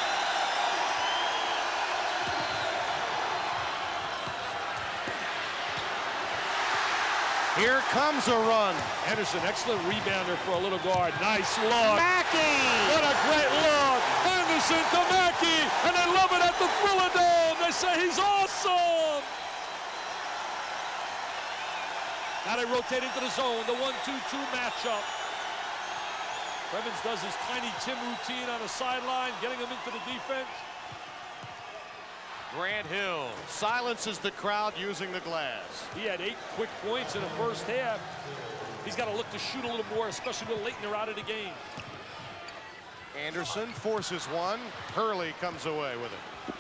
Speaker 1: Here comes a run.
Speaker 2: Anderson, excellent rebounder for a little guard. Nice look.
Speaker 1: Mackey!
Speaker 2: What a great look. Anderson to Mackey, and they love it at the Thriller Dome. They say he's awesome. Now they rotate into the zone, the 1-2-2 matchup. Evans does his Tiny Tim routine on the sideline, getting him into the defense.
Speaker 1: Grant Hill silences the crowd using the glass.
Speaker 2: He had 8 quick points in the first half. He's got to look to shoot a little more, especially with Leitner out of the game.
Speaker 1: Anderson forces one. Hurley comes away with it.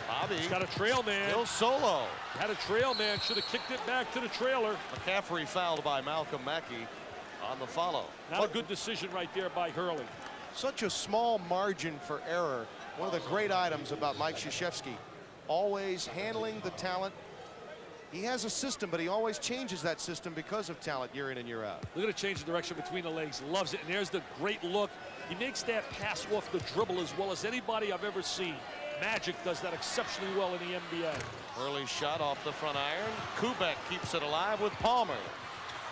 Speaker 1: Bobby.
Speaker 2: He's got a trail man.
Speaker 1: Hill solo.
Speaker 2: Had a trail man. Should have kicked it back to the trailer.
Speaker 1: McCaffrey fouled by Malcolm Mackey on the follow.
Speaker 2: Not a good decision right there by Hurley.
Speaker 1: Such a small margin for error. One of the great items about Mike Krzyzewski, always handling the talent. He has a system, but he always changes that system because of talent year in and year out.
Speaker 2: Look at the change of direction between the legs. Loves it. And there's the great look. He makes that pass off the dribble as well as anybody I've ever seen. Magic does that exceptionally well in the NBA.
Speaker 1: Early shot off the front iron. Kubek keeps it alive with Palmer.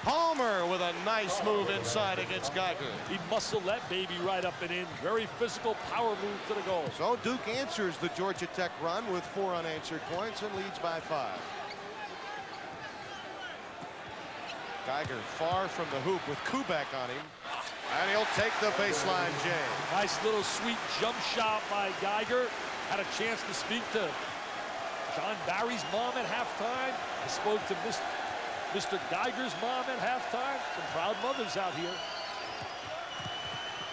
Speaker 1: Palmer with a nice move inside against Geiger.
Speaker 2: He muscled that baby right up and in. Very physical power move to the goal.
Speaker 1: So Duke answers the Georgia Tech run with 4 unanswered points and leads by 5. Geiger far from the hoop with Kubek on him. And he'll take the baseline, Jay.
Speaker 2: Nice little sweet jump shot by Geiger. Had a chance to speak to John Barry's mom at halftime. I spoke to Mr. Geiger's mom at halftime. Some proud mothers out here.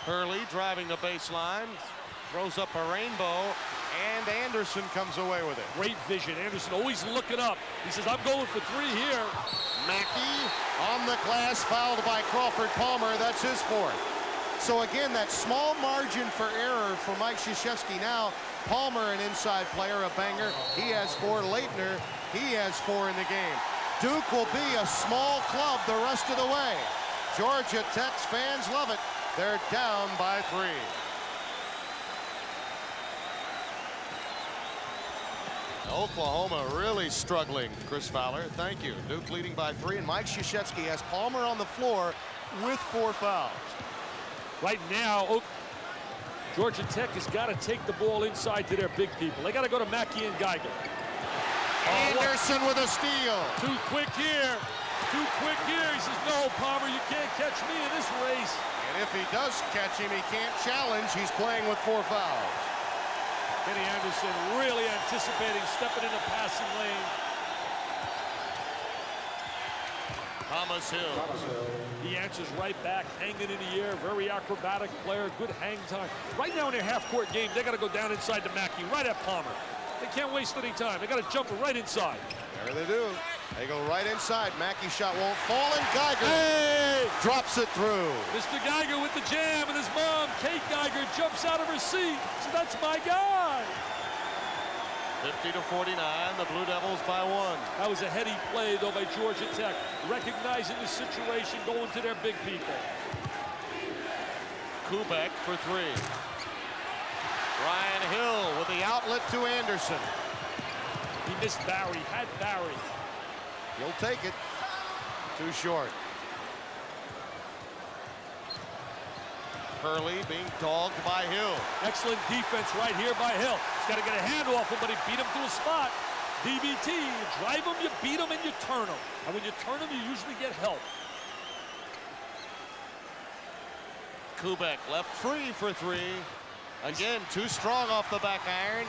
Speaker 1: Hurley driving the baseline, throws up a rainbow, and Anderson comes away with it.
Speaker 2: Great vision. Anderson always looking up. He says, I'm going for 3 here.
Speaker 1: Mackey on the glass, fouled by Crawford Palmer. That's his 4th. So again, that small margin for error for Mike Krzyzewski. Now Palmer, an inside player, a banger. He has 4. Leitner, he has 4 in the game. Duke will be a small club the rest of the way. Georgia Tech's fans love it. They're down by 3. Oklahoma really struggling, Chris Fowler. Thank you. Duke leading by 3, and Mike Krzyzewski has Palmer on the floor with 4 fouls.
Speaker 2: Right now, Georgia Tech has got to take the ball inside to their big people. They got to go to Mackey and Geiger.
Speaker 1: Anderson with a steal.
Speaker 2: Too quick here. Too quick here. He says, no, Palmer, you can't catch me in this race.
Speaker 1: And if he does catch him, he can't challenge. He's playing with 4 fouls.
Speaker 2: Kenny Anderson really anticipating stepping in the passing lane.
Speaker 1: Thomas Hill.
Speaker 2: He answers right back, hanging in the air. Very acrobatic player, good hang time. Right now in their half-court game, they got to go down inside to Mackey, right at Palmer. They can't waste any time. They got to jump right inside.
Speaker 1: There they do. They go right inside. Mackey's shot won't fall, and Geiger drops it through.
Speaker 2: Mr. Geiger with the jam, and his mom, Kate Geiger, jumps out of her seat. So that's my guy.
Speaker 1: 50-49, the Blue Devils by 1.
Speaker 2: That was a heady play, though, by Georgia Tech, recognizing the situation, going to their big people.
Speaker 1: Kubek for 3. Ryan Hill with the outlet to Anderson.
Speaker 2: He missed Barry, had Barry.
Speaker 1: He'll take it. Too short. Hurley being dogged by Hill.
Speaker 2: Excellent defense right here by Hill. He's got to get a hand off him, but he beat him to a spot. DBT, you drive him, you beat him, and you turn him. And when you turn him, you usually get help.
Speaker 1: Kubek left free for 3. Again, too strong off the back iron.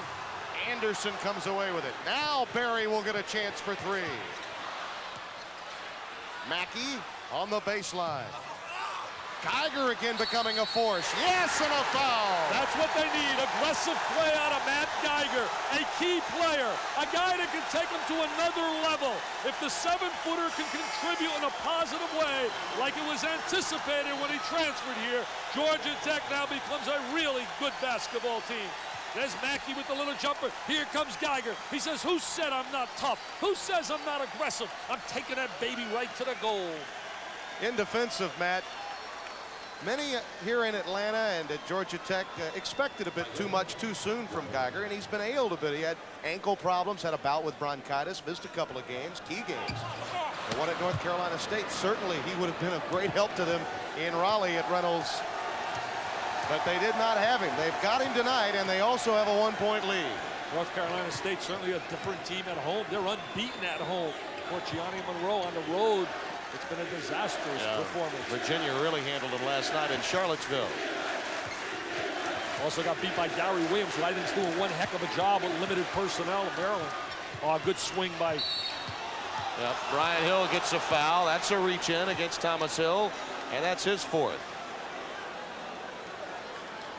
Speaker 1: Anderson comes away with it. Now Barry will get a chance for 3. Mackey on the baseline. Geiger again becoming a force. Yes, and a foul.
Speaker 2: That's what they need. Aggressive play out of Matt Geiger. A key player. A guy that can take them to another level. If the 7-footer can contribute in a positive way, like it was anticipated when he transferred here, Georgia Tech now becomes a really good basketball team. There's Mackey with the little jumper. Here comes Geiger. He says, who said I'm not tough? Who says I'm not aggressive? I'm taking that baby right to the goal.
Speaker 1: In defensive, Matt, many here in Atlanta and at Georgia Tech expected a bit too much too soon from Geiger, and he's been ailed a bit. He had ankle problems, had a bout with bronchitis, missed a couple of games, key games. The one at North Carolina State, certainly he would have been a great help to them in Raleigh at Reynolds. But they did not have him. They've got him tonight, and they also have a 1-point lead.
Speaker 2: North Carolina State, certainly a different team at home. They're unbeaten at home. For Gianni Monroe on the road, it's been a disastrous performance.
Speaker 1: Virginia really handled them last night in Charlottesville.
Speaker 2: Also got beat by Gary Williams, who I think is doing one heck of a job with limited personnel in Maryland. Oh, good swing by...
Speaker 1: Yep, Brian Hill gets a foul. That's a reach in against Thomas Hill, and that's his 4th.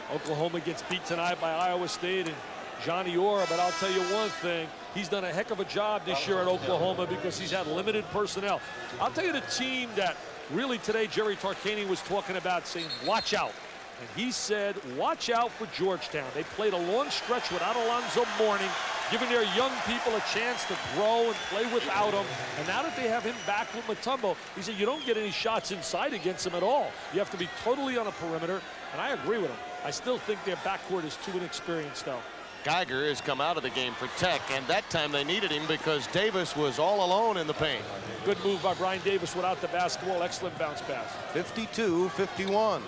Speaker 2: Oklahoma gets beat tonight by Iowa State and Johnny Orr, but I'll tell you one thing, he's done a heck of a job this year at Oklahoma because he's had limited personnel. I'll tell you the team that really today Jerry Tarkanian was talking about, saying watch out. And he said watch out for Georgetown. They played a long stretch without Alonzo Mourning, giving their young people a chance to grow and play without him. And now that they have him back with Mutombo, he said you don't get any shots inside against him at all. You have to be totally on a perimeter, and I agree with him. I still think their backcourt is too inexperienced, though.
Speaker 1: Geiger has come out of the game for Tech, and that time they needed him because Davis was all alone in the paint.
Speaker 2: Good move by Brian Davis without the basketball. Excellent bounce pass.
Speaker 1: 52-51.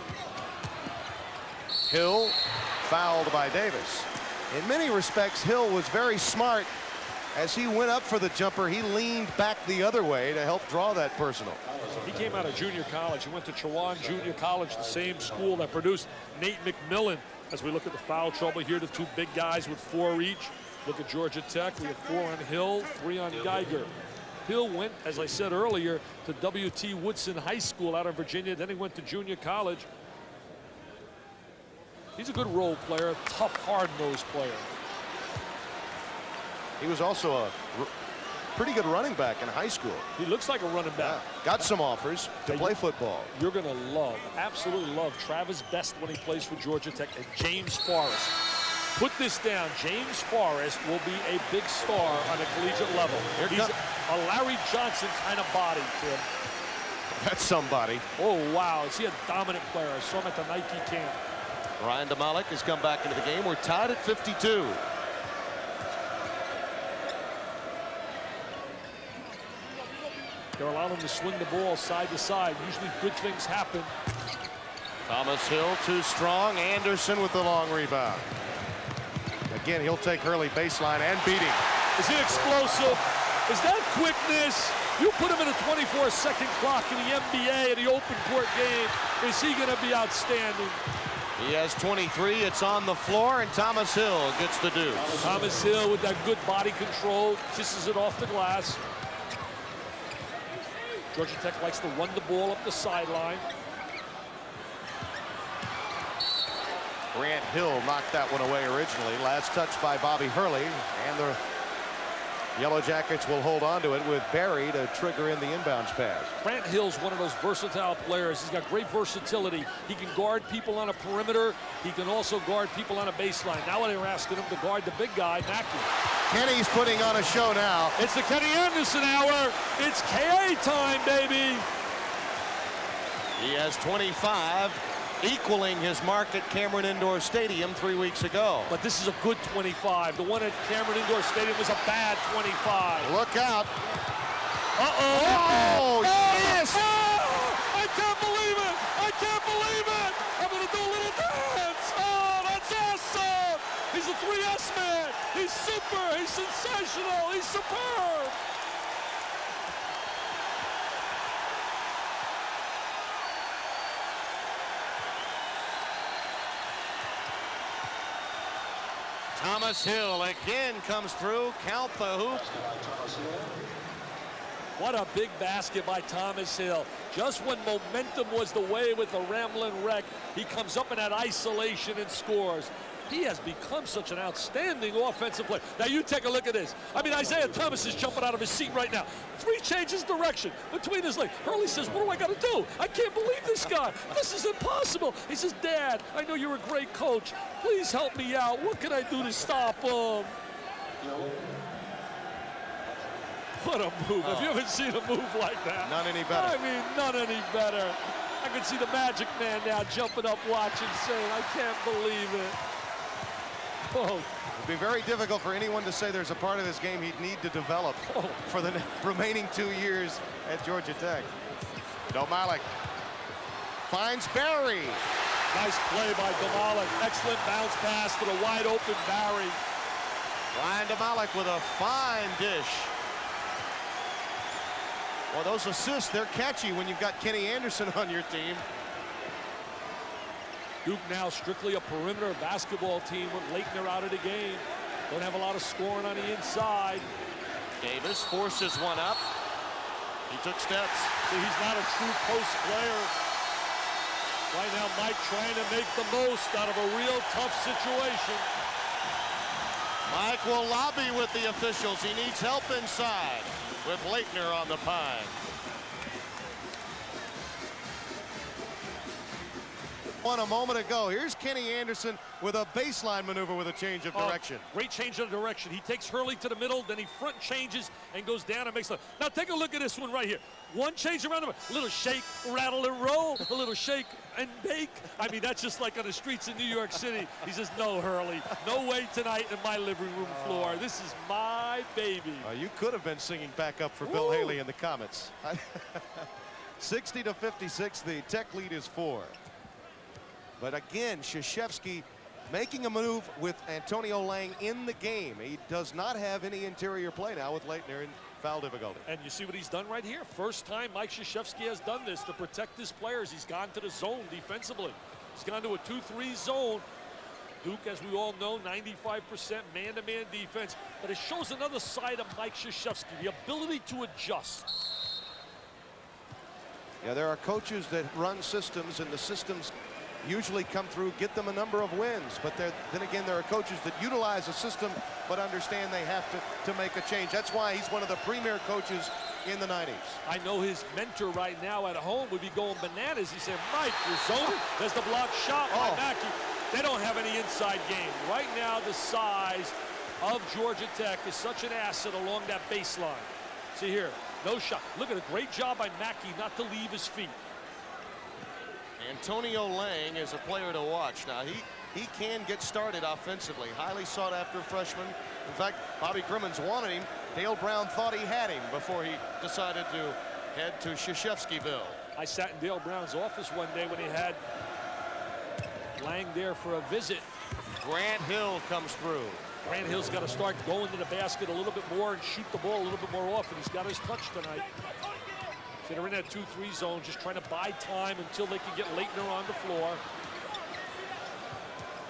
Speaker 1: Hill fouled by Davis. In many respects, Hill was very smart. As he went up for the jumper, he leaned back the other way to help draw that personal.
Speaker 2: He came out of junior college. He went to Chowan Junior College, the same school that produced Nate McMillan. As we look at the foul trouble here, the 2 big guys with 4 each. Look at Georgia Tech. We have 4 on Hill, 3 on Geiger. Hill went, as I said earlier, to W.T. Woodson High School out of Virginia. Then he went to junior college. He's a good role player, tough, hard-nosed player.
Speaker 1: He was also a pretty good running back in high school.
Speaker 2: He looks like a running back.
Speaker 1: Yeah. Got some offers to play football.
Speaker 2: You're going to love, absolutely love Travis Best when he plays for Georgia Tech, and James Forrest. Put this down. James Forrest will be a big star on a collegiate level. He's a Larry Johnson kind of body to him.
Speaker 1: That's somebody.
Speaker 2: Oh, wow. Is he a dominant player? I saw him at the Nike camp.
Speaker 1: Ryan DeMalik has come back into the game. We're tied at 52.
Speaker 2: They're allowing him to swing the ball side to side. Usually good things happen.
Speaker 1: Thomas Hill too strong. Anderson with the long rebound. Again, he'll take Hurley baseline and beat him.
Speaker 2: Is he explosive? Is that quickness? You put him in a 24-second clock in the NBA in the open court game. Is he going to be outstanding?
Speaker 1: He has 23. It's on the floor, and Thomas Hill gets the deuce.
Speaker 2: Thomas Hill with that good body control, kisses it off the glass. Georgia Tech likes to run the ball up the sideline.
Speaker 1: Grant Hill knocked that one away originally. Last touch by Bobby Hurley, and the Yellow Jackets will hold on to it with Barry to trigger in the inbounds pass.
Speaker 2: Grant Hill's one of those versatile players. He's got great versatility. He can guard people on a perimeter. He can also guard people on a baseline. Now they're asking him to guard the big guy, Mackey.
Speaker 1: Kenny's putting on a show now.
Speaker 2: It's the Kenny Anderson hour. It's KA time, baby.
Speaker 1: He has 25, equaling his mark at Cameron Indoor Stadium 3 weeks ago.
Speaker 2: But this is a good 25. The one at Cameron Indoor Stadium was a bad 25.
Speaker 1: Look out.
Speaker 2: Uh-oh.
Speaker 1: Oh, yes!
Speaker 2: Oh, I can't believe it. I can't believe it. I'm going to do a little dance. Oh, that's awesome. He's a 3S man. He's super. He's sensational. He's superb.
Speaker 1: Thomas Hill again comes through. Count the hoop.
Speaker 2: What a big basket by Thomas Hill. Just when momentum was the way with the Ramblin' Wreck, he comes up in that isolation and scores. He has become such an outstanding offensive player. Now you take a look at this. I mean, Isaiah Thomas is jumping out of his seat right now. 3 changes direction between his legs. Hurley says, what do I got to do? I can't believe this guy. This is impossible. He says, Dad, I know you're a great coach. Please help me out. What can I do to stop him? What a move. Have you ever seen a move like that?
Speaker 1: None any better.
Speaker 2: I mean, none any better. I can see the Magic Man now jumping up watching, saying, I can't believe it. Oh.
Speaker 1: It'd be very difficult for anyone to say there's a part of this game he'd need to develop for the remaining 2 years at Georgia Tech. DeMalik finds Barry.
Speaker 2: Nice play by DeMalik. Excellent bounce pass to the wide open Barry.
Speaker 1: Ryan DeMalik with a fine dish. Well, those assists, they're catchy when you've got Kenny Anderson on your team.
Speaker 2: Duke now strictly a perimeter basketball team with Leitner out of the game. Don't have a lot of scoring on the inside.
Speaker 1: Davis forces one up. He took steps.
Speaker 2: He's not a true post player. Right now, Mike trying to make the most out of a real tough situation.
Speaker 1: Mike will lobby with the officials. He needs help inside with Leitner on the pine. One a moment ago. Here's Kenny Anderson with a baseline maneuver with a change of direction.
Speaker 2: Great change of direction. He takes Hurley to the middle, then he front changes and goes down and makes the. Now take a look at this one right here. One change around the a little shake, rattle and roll, a little shake and bake. I mean, that's just like on the streets in New York City. He says, no, Hurley, no way tonight in my living room floor. This is my baby.
Speaker 1: You could have been singing back up for Bill Haley in the comments. 60-56, the Tech lead is 4. But again, Krzyzewski making a move with Antonio Lang in the game. He does not have any interior play now with Leitner in foul difficulty.
Speaker 2: And you see what he's done right here. First time Mike Krzyzewski has done this to protect his players. He's gone to the zone defensively. He's gone to a 2-3 zone. Duke, as we all know, 95% man-to-man defense. But it shows another side of Mike Krzyzewski, the ability to adjust.
Speaker 1: Yeah, there are coaches that run systems, and the systems usually come through, get them a number of wins. But then again, there are coaches that utilize a system but understand they have to make a change. That's why he's one of the premier coaches in the 90s.
Speaker 2: I know his mentor right now at home would be going bananas. He said, Mike, you're zoning. There's the block shot by Mackey. They don't have any inside game. Right now, the size of Georgia Tech is such an asset along that baseline. See here, no shot. Look at a great job by Mackey not to leave his feet.
Speaker 1: Antonio Lang is a player to watch. Now, he can get started offensively. Highly sought after freshman. In fact, Bobby Crimmins wanted him. Dale Brown thought he had him before he decided to head to Krzyzewskiville.
Speaker 2: I sat in Dale Brown's office one day when he had Lang there for a visit.
Speaker 1: Grant Hill comes through.
Speaker 2: Grant Hill's got to start going to the basket a little bit more and shoot the ball a little bit more often. He's got his touch tonight. So they're in that 2-3 zone, just trying to buy time until they can get Leitner on the floor.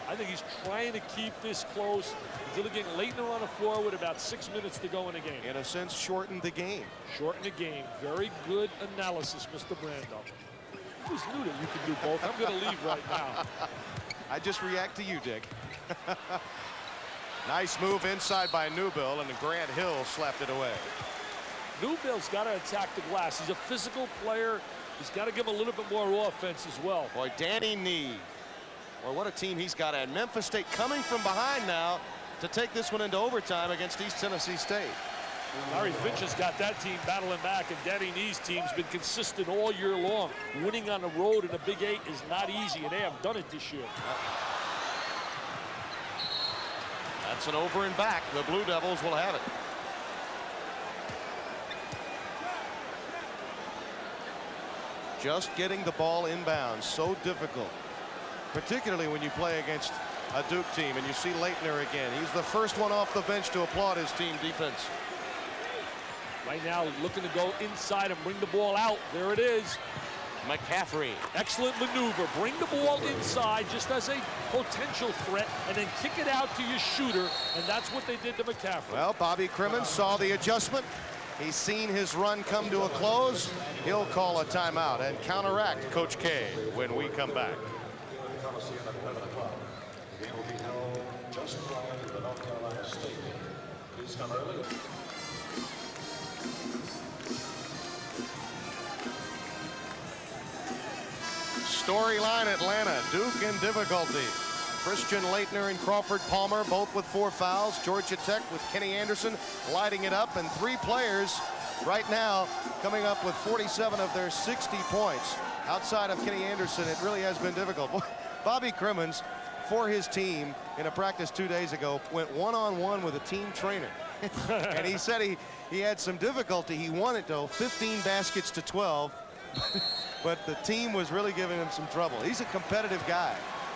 Speaker 2: I think he's trying to keep this close until they get Leitner on the floor with about 6 minutes to go in the game.
Speaker 1: In a sense, shorten the game.
Speaker 2: Shorten the game. Very good analysis, Mr. Brando. You just knew that you can do both. I'm going to leave right now.
Speaker 1: I just react to you, Dick. Nice move inside by Newbill, and Grant Hill slapped it away.
Speaker 2: Newbill's got to attack the glass. He's a physical player. He's got to give him a little bit more offense as well.
Speaker 1: Boy, Danny Nee. Well, what a team he's got. And Memphis State coming from behind now to take this one into overtime against East Tennessee State.
Speaker 2: Larry Finch has got that team battling back, and Danny Nee's team's been consistent all year long. Winning on the road in the Big 8 is not easy, and they have done it this year.
Speaker 1: That's an over and back. The Blue Devils will have it. Just getting the ball inbounds, so difficult. Particularly when you play against a Duke team and you see Leitner again. He's the first one off the bench to applaud his team defense.
Speaker 2: Right now looking to go inside and bring the ball out. There it is.
Speaker 1: McCaffrey.
Speaker 2: Excellent maneuver. Bring the ball inside just as a potential threat and then kick it out to your shooter, and that's what they did to McCaffrey.
Speaker 1: Well, Bobby Crimmins saw the adjustment. He's seen his run come to a close. He'll call a timeout and counteract Coach K when we come back. Storyline Atlanta, Duke in difficulty. Christian Leitner and Crawford Palmer both with 4 fouls. Georgia Tech with Kenny Anderson lighting it up, and 3 players right now coming up with 47 of their 60 points. Outside of Kenny Anderson, it really has been difficult. Bobby Crimmins, for his team in a practice 2 days ago, went one-on-one with a team trainer. And he said he had some difficulty. He won it, though, 15 baskets to 12. But the team was really giving him some trouble. He's a competitive guy.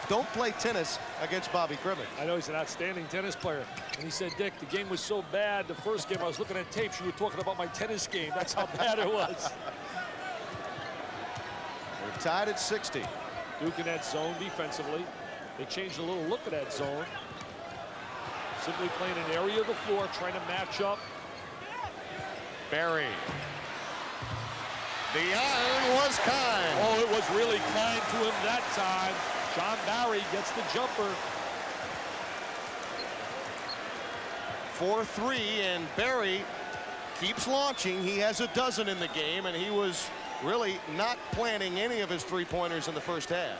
Speaker 1: Don't play tennis against Bobby Crimmins.
Speaker 2: I know he's an outstanding tennis player. And he said, Dick, the game was so bad, the first game I was looking at tapes, you were talking about my tennis game. That's how bad it was.
Speaker 1: We're tied at 60.
Speaker 2: Duke in that zone defensively. They changed a little look at that zone. Simply playing an area of the floor, trying to match up.
Speaker 1: Barry. The iron was kind.
Speaker 2: Oh, it was really kind to him that time. John Barry gets the jumper.
Speaker 1: 4-3, and Barry keeps launching. He has a dozen in the game, and he was really not planning any of his three-pointers in the first half.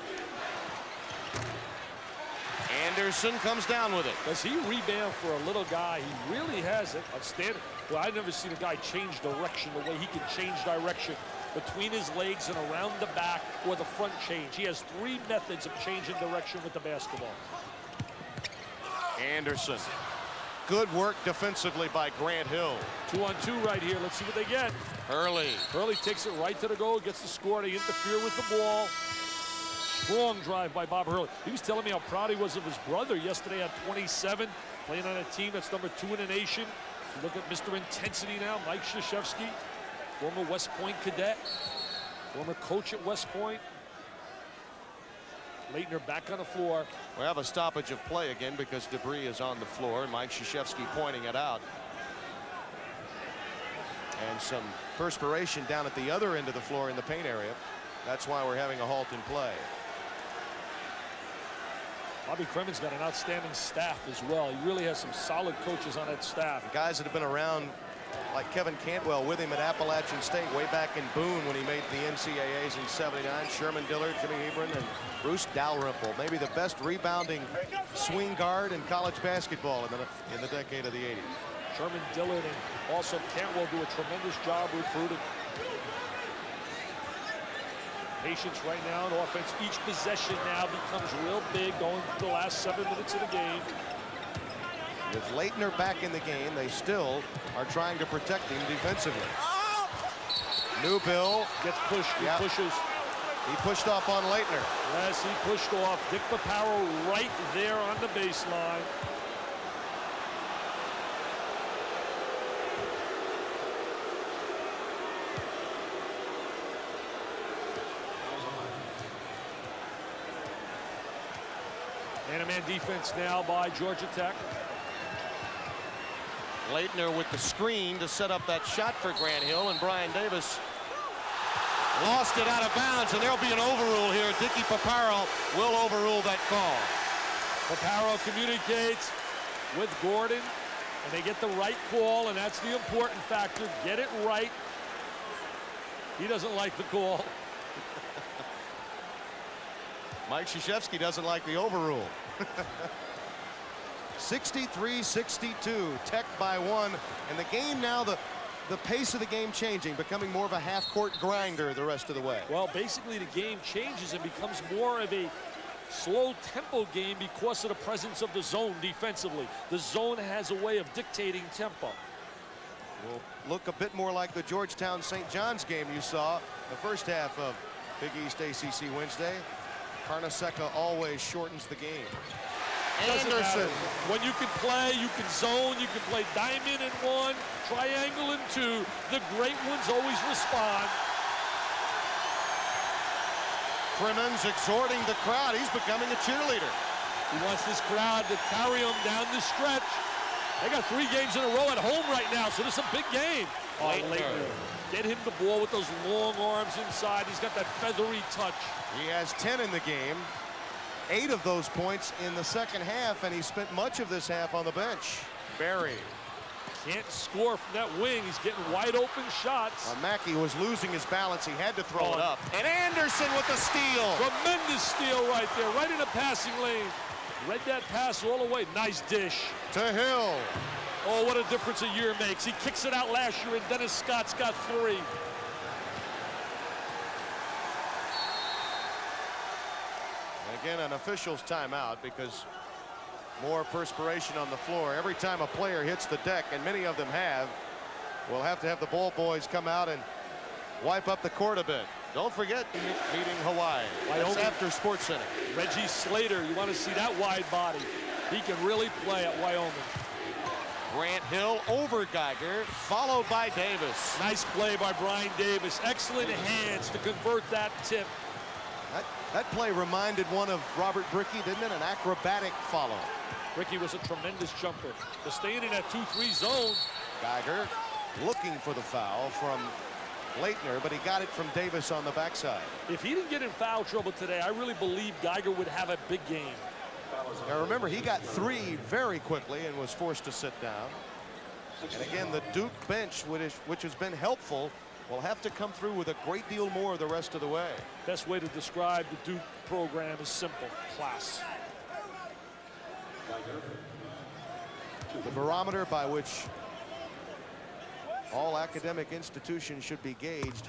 Speaker 1: Anderson comes down with it.
Speaker 2: Does he rebound for a little guy? He really has it. Outstanding. Well, I've never seen a guy change direction the way he can change direction between his legs and around the back or the front change. He has 3 methods of changing direction with the basketball.
Speaker 1: Anderson. Good work defensively by Grant Hill.
Speaker 2: 2-on-2 right here. Let's see what they get.
Speaker 1: Hurley.
Speaker 2: Hurley takes it right to the goal, gets the score. They interfere with the ball. Strong drive by Bob Hurley. He was telling me how proud he was of his brother yesterday at 27, playing on a team that's number 2 in the nation. So look at Mr. Intensity now, Mike Krzyzewski, former West Point cadet, former coach at West Point. Leitner back on the floor.
Speaker 1: We have a stoppage of play again because debris is on the floor. Mike Krzyzewski pointing it out. And some perspiration down at the other end of the floor in the paint area. That's why we're having a halt in play.
Speaker 2: Bobby Crimmins got an outstanding staff as well. He really has some solid coaches on that staff.
Speaker 1: Guys that have been around, like Kevin Cantwell with him at Appalachian State way back in Boone when he made the NCAAs in '79. Sherman Dillard, Jimmy Hebron, and Bruce Dalrymple. Maybe the best rebounding swing guard in college basketball in the decade of the '80s.
Speaker 2: Sherman Dillard and also Cantwell do a tremendous job recruiting. Patience right now in offense. Each possession now becomes real big going through the last 7 minutes of the game.
Speaker 1: With Leitner back in the game, they still are trying to protect him defensively. Newbill
Speaker 2: Gets pushed, he pushes.
Speaker 1: He pushed off on Leitner.
Speaker 2: Yes, he pushed off. Dick Paparo right there on the baseline. Man-to-man defense now by Georgia Tech.
Speaker 1: Leitner with the screen to set up that shot for Grant Hill, and Brian Davis lost it out of bounds, and there'll be an overrule here. Dicky Paparo will overrule that call.
Speaker 2: Paparo communicates with Gordon, and they get the right call, and that's the important factor. Get it right. He doesn't like the call.
Speaker 1: Mike Krzyzewski doesn't like the overrule. 63-62, Tech by 1, and the game now, the pace of the game changing, becoming more of a half-court grinder the rest of the way.
Speaker 2: Well, basically the game changes and becomes more of a slow tempo game because of the presence of the zone defensively. The zone has a way of dictating tempo.
Speaker 1: Will look a bit more like the Georgetown-St. John's game you saw the first half of Big East ACC Wednesday. Carnesecca always shortens the game. Anderson.
Speaker 2: When you can play, you can zone, you can play diamond in 1, triangle in 2. The great ones always respond.
Speaker 1: Crimmins exhorting the crowd. He's becoming a cheerleader.
Speaker 2: He wants this crowd to carry him down the stretch. They got 3 games in a row at home right now, so this is a big game. Leitner. Get him the ball with those long arms inside. He's got that feathery touch.
Speaker 1: He has 10 in the game. 8 of those points in the second half, and he spent much of this half on the bench. Barry.
Speaker 2: Can't score from that wing. He's getting wide open shots.
Speaker 1: Mackey was losing his balance. He had to throw it up. And Anderson with the steal.
Speaker 2: Tremendous steal right there, right in the passing lane. Read that pass all the way. Nice dish.
Speaker 1: To Hill.
Speaker 2: Oh, what a difference a year makes. He kicks it out last year, and Dennis Scott's got 3.
Speaker 1: Again, an official's timeout because more perspiration on the floor. Every time a player hits the deck, and many of them have, we'll have to have the ball boys come out and wipe up the court a bit. Don't forget meeting Hawaii. That's after Sports Center.
Speaker 2: Reggie Slater, you want to see that wide body. He can really play at Wyoming.
Speaker 1: Grant Hill over Geiger, followed by Davis.
Speaker 2: Nice play by Brian Davis. Excellent hands to convert that tip.
Speaker 1: That play reminded one of Robert Brickey, didn't it? An acrobatic follow.
Speaker 2: Brickey was a tremendous jumper. They're staying in that 2-3 zone.
Speaker 1: Geiger looking for the foul from Leitner, but he got it from Davis on the backside.
Speaker 2: If he didn't get in foul trouble today, I really believe Geiger would have a big game.
Speaker 1: Now remember, he got 3 very quickly and was forced to sit down. And again, the Duke bench, which has been helpful, will have to come through with a great deal more the rest of the way.
Speaker 2: Best way to describe the Duke program is simple: class.
Speaker 1: The barometer by which all academic institutions should be gauged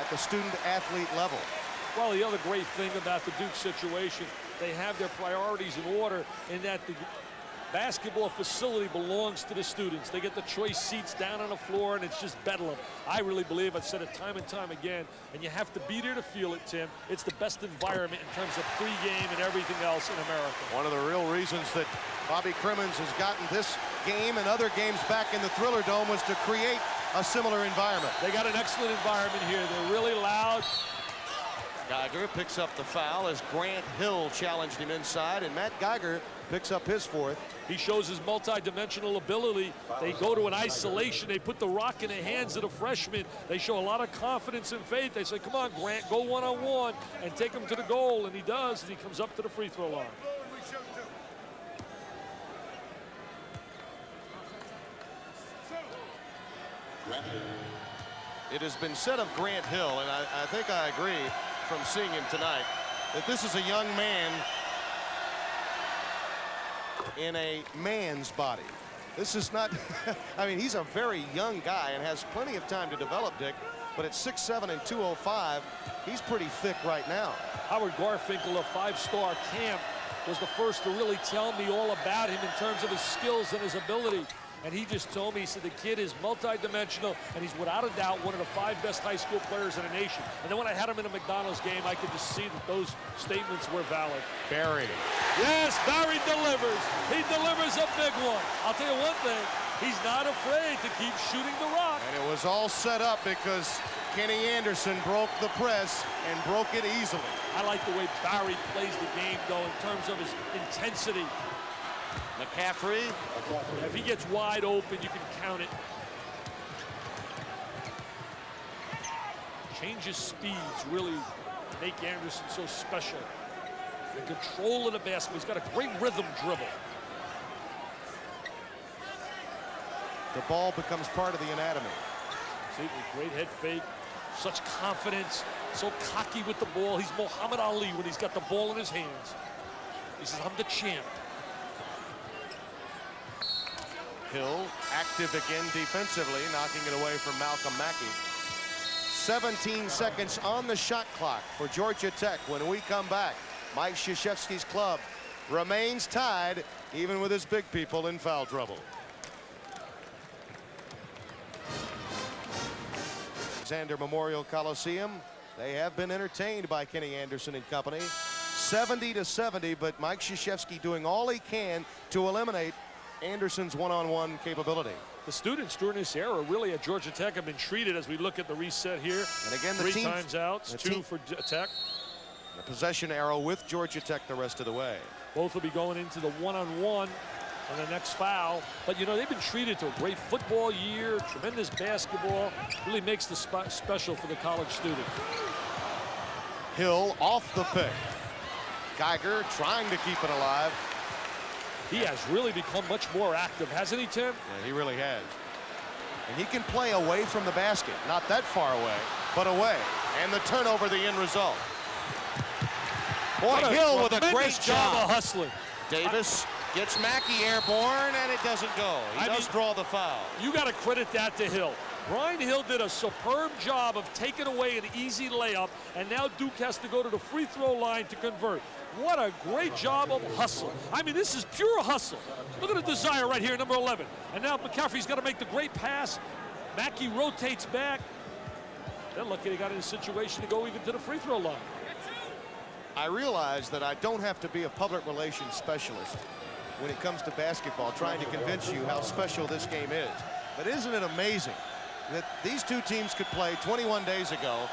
Speaker 1: at the student-athlete level.
Speaker 2: Well, the other great thing about the Duke situation, they have their priorities in order in that the basketball facility belongs to the students. They get the choice seats down on the floor, and it's just bedlam. I really believe, I've said it time and time again, and you have to be there to feel it, Tim. It's the best environment in terms of pregame and everything else in America.
Speaker 1: One of the real reasons that Bobby Crimmins has gotten this game and other games back in the Thriller Dome was to create a similar environment.
Speaker 2: They got an excellent environment here. They're really loud.
Speaker 1: Geiger picks up the foul as Grant Hill challenged him inside, and Matt Geiger picks up his 4th.
Speaker 2: He shows his multi-dimensional ability. They go to an isolation. They put the rock in the hands of the freshman. They show a lot of confidence and faith. They say, come on, Grant, go one-on-one and take him to the goal. And he does, and he comes up to the free throw line.
Speaker 1: It has been said of Grant Hill, and I think I agree from seeing him tonight, that this is a young man in a man's body. This is not, I mean, he's a very young guy and has plenty of time to develop, Dick, but at 6'7" and 205, he's pretty thick right now.
Speaker 2: Howard Garfinkel of 5-star camp was the first to really tell me all about him in terms of his skills and his ability. And he just told me, he said the kid is multi-dimensional, and he's without a doubt one of the 5 best high school players in the nation. And then when I had him in a McDonald's game, I could just see that those statements were valid.
Speaker 1: Barry.
Speaker 2: Yes, Barry delivers. He delivers a big one. I'll tell you one thing, he's not afraid to keep shooting the rock.
Speaker 1: And it was all set up because Kenny Anderson broke the press and broke it easily.
Speaker 2: I like the way Barry plays the game, though, in terms of his intensity.
Speaker 1: McCaffrey.
Speaker 2: If he gets wide open, you can count it. Changes speeds really make Anderson so special. The control of the basketball. He's got a great rhythm dribble.
Speaker 1: The ball becomes part of the anatomy.
Speaker 2: See, great head fake. Such confidence. So cocky with the ball. He's Muhammad Ali when he's got the ball in his hands. He says, I'm the champ.
Speaker 1: Hill active again defensively, knocking it away from Malcolm Mackey. 17 seconds on the shot clock for Georgia Tech. When we come back, Mike Krzyzewski's club remains tied, even with his big people in foul trouble. Alexander Memorial Coliseum. They have been entertained by Kenny Anderson and company. 70-70, but Mike Krzyzewski doing all he can to eliminate Anderson's one-on-one capability.
Speaker 2: The students during this era really at Georgia Tech have been treated, as we look at the reset here.
Speaker 1: And again, the
Speaker 2: 3
Speaker 1: team,
Speaker 2: times outs, 2 for Tech.
Speaker 1: The possession arrow with Georgia Tech the rest of the way.
Speaker 2: Both will be going into the one-on-one on the next foul. But, you know, they've been treated to a great football year, tremendous basketball. Really makes the spot special for the college student.
Speaker 1: Hill off the pick. Geiger trying to keep it alive.
Speaker 2: He has really become much more active, hasn't he, Tim?
Speaker 1: Yeah, he really has. And he can play away from the basket. Not that far away, but away. And the turnover, the end result. Boy, Hill with a great
Speaker 2: job of hustling.
Speaker 1: Davis gets Mackey airborne, and it doesn't go. He does draw the foul.
Speaker 2: You got to credit that to Hill. Brian Hill did a superb job of taking away an easy layup, and now Duke has to go to the free throw line to convert. What a great job of hustle. I mean, this is pure hustle. Look at the desire right here, number 11. And now McCaffrey's got to make the great pass. Mackey rotates back. They're lucky they got in a situation to go even to the free throw line.
Speaker 1: I realize that I don't have to be a public relations specialist when it comes to basketball, trying to convince you how special this game is. But isn't it amazing that these two teams could play 21 days ago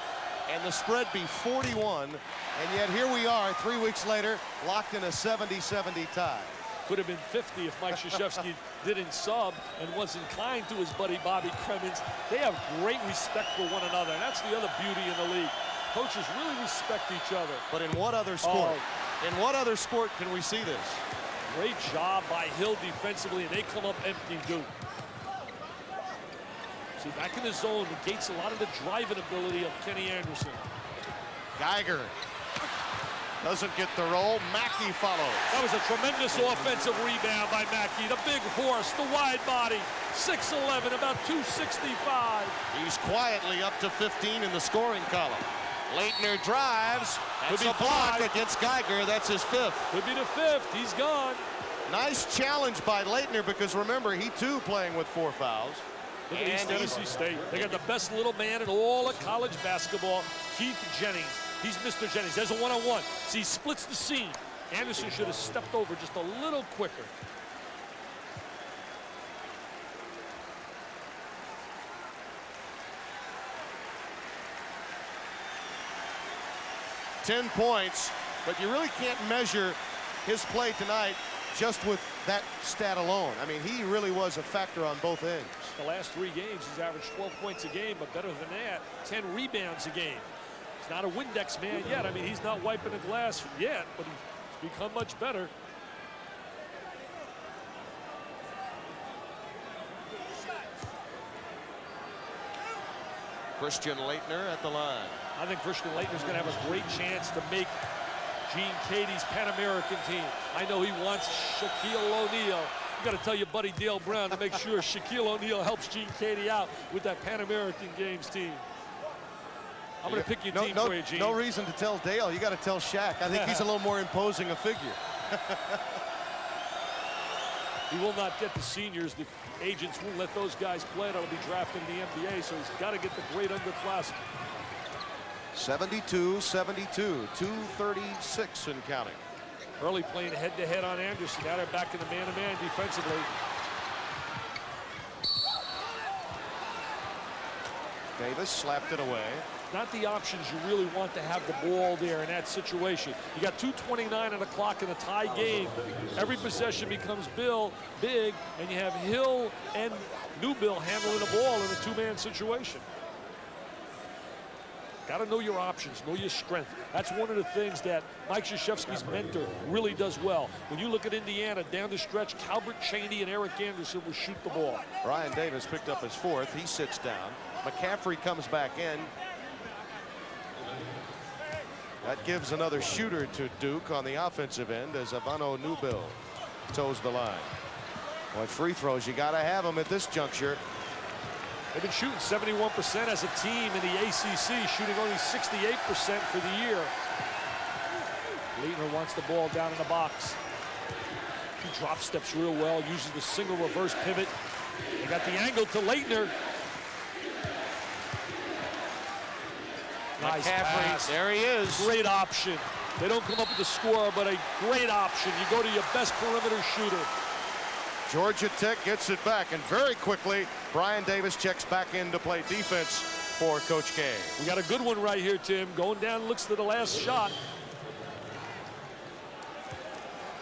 Speaker 1: and the spread be 41, and yet here we are 3 weeks later, locked in a 70-70 tie.
Speaker 2: Could have been 50 if Mike Krzyzewski didn't sub and was inclined to his buddy Bobby Cremins. They have great respect for one another, and that's the other beauty in the league. Coaches really respect each other.
Speaker 1: But in what other sport? In what other sport can we see this?
Speaker 2: Great job by Hill defensively, and they come up empty, Duke. See, back in the zone negates a lot of the driving ability of Kenny Anderson.
Speaker 1: Geiger doesn't get the roll. Mackey follows.
Speaker 2: That was a tremendous offensive rebound by Mackey. The big horse, the wide body, 6'11", about 265.
Speaker 1: He's quietly up to 15 in the scoring column. Leitner drives. That's a block against Geiger. That's his 5th.
Speaker 2: Could be the 5th. He's gone.
Speaker 1: Nice challenge by Leitner, because remember, he too playing with 4 fouls.
Speaker 2: Look at East Tennessee State. They got the best little man in all of college basketball, Keith Jennings. He's Mr. Jennings. There's a one-on-one. See, he splits the seam. Anderson should have stepped over just a little quicker.
Speaker 1: $10 points, but you really can't measure his play tonight just with that stat alone. I mean, he really was a factor on both ends.
Speaker 2: The last 3 games, he's averaged 12 points a game, but better than that, 10 rebounds a game. He's not a Windex man yet. I mean, he's not wiping the glass yet, but he's become much better.
Speaker 1: Christian Leitner at the line.
Speaker 2: I think Christian Leitner's going to have a great chance to make Gene Katie's Pan American team. I know he wants Shaquille O'Neal. You got to tell your buddy Dale Brown to make sure Shaquille O'Neal helps Gene Katie out with that Pan American Games team. I'm going to pick your team for you, Gene.
Speaker 1: No reason to tell Dale. You got to tell Shaq. I think he's a little more imposing a figure.
Speaker 2: He will not get the seniors. The agents won't let those guys play. That'll be drafted in the NBA, so he's got to get the great underclassmen.
Speaker 1: 72-72, 2:36 and counting.
Speaker 2: Hurley playing head-to-head on Anderson. Now they're back in the man-to-man defensively.
Speaker 1: Davis slapped it away.
Speaker 2: Not the options you really want to have the ball there in that situation. You got 2:29 on the clock in a tie game. Every possession becomes big, and you have Hill and Newbill handling the ball in a two-man situation. Got to know your options, know your strength. That's one of the things that Mike Krzyzewski's mentor really does well. When you look at Indiana down the stretch, Calvert Chaney and Eric Anderson will shoot the ball.
Speaker 1: Brian Davis picked up his fourth. He sits down. McCaffrey comes back in. That gives another shooter to Duke on the offensive end as Ivano Newbill toes the line. Boy, free throws, you got to have them at this juncture.
Speaker 2: They've been shooting 71% as a team in the ACC, shooting only 68% for the year. Leitner wants the ball down in the box. He drop steps real well, uses the single reverse pivot. They got the angle to Leitner. Nice pass.
Speaker 1: There he is.
Speaker 2: Great option. They don't come up with the score, but a great option. You go to your best perimeter shooter.
Speaker 1: Georgia Tech gets it back, and very quickly, Brian Davis checks back in to play defense for Coach K.
Speaker 2: We got a good one right here, Tim. Going down, looks to the last shot.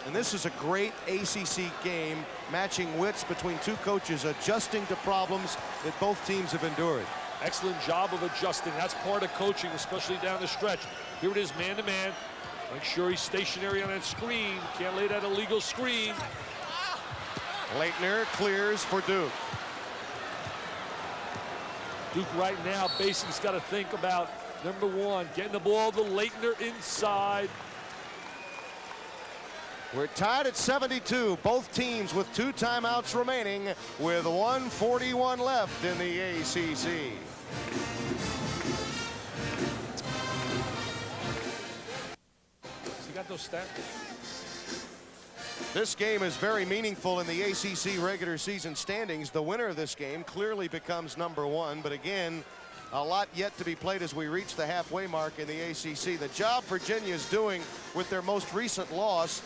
Speaker 1: And this is a great ACC game, matching wits between two coaches, adjusting to problems that both teams have endured.
Speaker 2: Excellent job of adjusting. That's part of coaching, especially down the stretch. Here it is, man-to-man. Make sure he's stationary on that screen. Can't lay that illegal screen.
Speaker 1: Leitner clears for Duke.
Speaker 2: Duke right now, basically's got to think about, number one, getting the ball to Leitner inside.
Speaker 1: We're tied at 72. Both teams with 2 timeouts remaining with 1:41 left in the ACC.
Speaker 2: He got those stats.
Speaker 1: This game is very meaningful in the ACC regular season standings. The winner of this game clearly becomes number 1, but again, a lot yet to be played as we reach the halfway mark in the ACC. The job Virginia is doing with their most recent loss,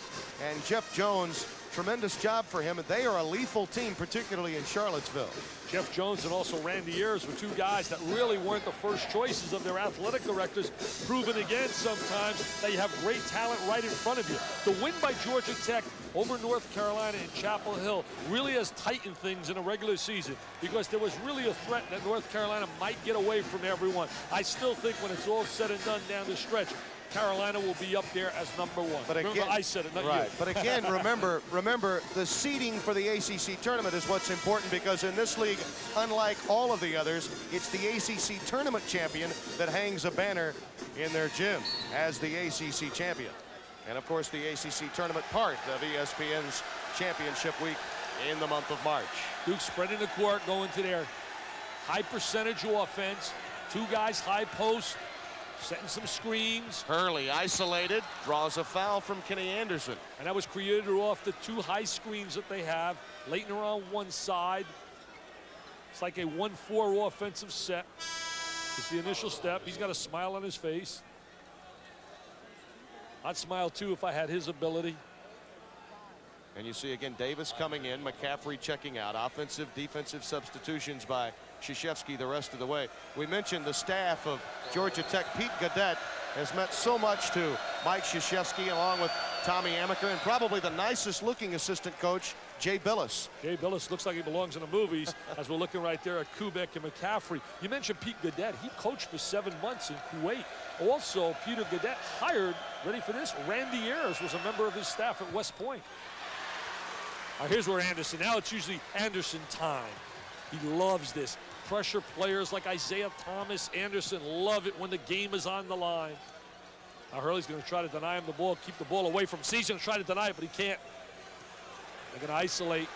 Speaker 1: and Jeff Jones, tremendous job for him. And they are a lethal team, particularly in Charlottesville.
Speaker 2: Jeff Jones and also Randy Ayers were 2 guys that really weren't the first choices of their athletic directors, proven again sometimes that you have great talent right in front of you. The win by Georgia Tech over North Carolina in Chapel Hill really has tightened things in a regular season, because there was really a threat that North Carolina might get away from everyone. I still think when it's all said and done down the stretch, Carolina will be up there as number 1.
Speaker 1: But again,
Speaker 2: remember, I said it, not
Speaker 1: right.
Speaker 2: you.
Speaker 1: But again, remember, the seeding for the ACC tournament is what's important, because in this league, unlike all of the others, it's the ACC tournament champion that hangs a banner in their gym as the ACC champion. And of course, the ACC tournament part of ESPN's championship week in the month of March.
Speaker 2: Duke spreading the court, going to their high percentage offense. 2 guys high post, setting some screens.
Speaker 1: Hurley isolated, draws a foul from Kenny Anderson.
Speaker 2: And that was created off the 2 high screens that they have. Leitner on one side. It's like a 1-4 offensive set. It's the initial step. He's got a smile on his face. I'd smile too if I had his ability.
Speaker 1: And you see again Davis coming in, McCaffrey checking out. Offensive, defensive substitutions by Krzyzewski the rest of the way. We mentioned the staff of Georgia Tech. Pete Gaudette has meant so much to Mike Krzyzewski, along with Tommy Amaker, and probably the nicest looking assistant coach, Jay Billis.
Speaker 2: Jay Billis looks like he belongs in the movies as we're looking right there at Kubek and McCaffrey. You mentioned Pete Gaudette. He coached for 7 months in Kuwait. Also, Peter Gaudette hired, ready for this, Randy Ayers was a member of his staff at West Point. Now here's where Anderson, now it's usually Anderson time. He loves this. Pressure players like Isaiah Thomas, Anderson love it when the game is on the line. Now Hurley's going to try to deny him the ball, keep the ball away from him. He's going to try to deny it, but he can't. They're going to isolate.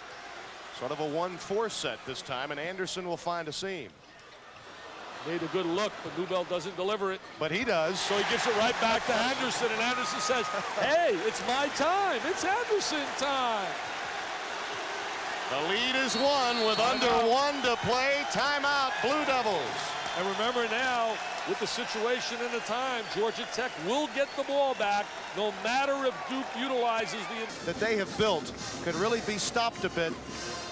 Speaker 1: Sort of a 1-4 set this time, and Anderson will find a seam.
Speaker 2: Made a good look, but Newbell doesn't deliver it.
Speaker 1: But he does.
Speaker 2: So he gives it right back to Anderson, and Anderson says, hey, it's my time. It's Anderson time.
Speaker 1: The lead is won with under 1 to play. Timeout, Blue Devils.
Speaker 2: And remember now, with the situation and the time, Georgia Tech will get the ball back no matter if Duke utilizes the...
Speaker 1: That they have built could really be stopped a bit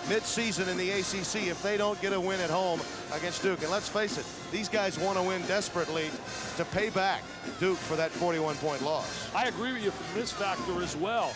Speaker 1: mid-season in the ACC if they don't get a win at home against Duke. And let's face it, these guys want to win desperately to pay back Duke for that 41-point loss.
Speaker 2: I agree with you from this factor as well.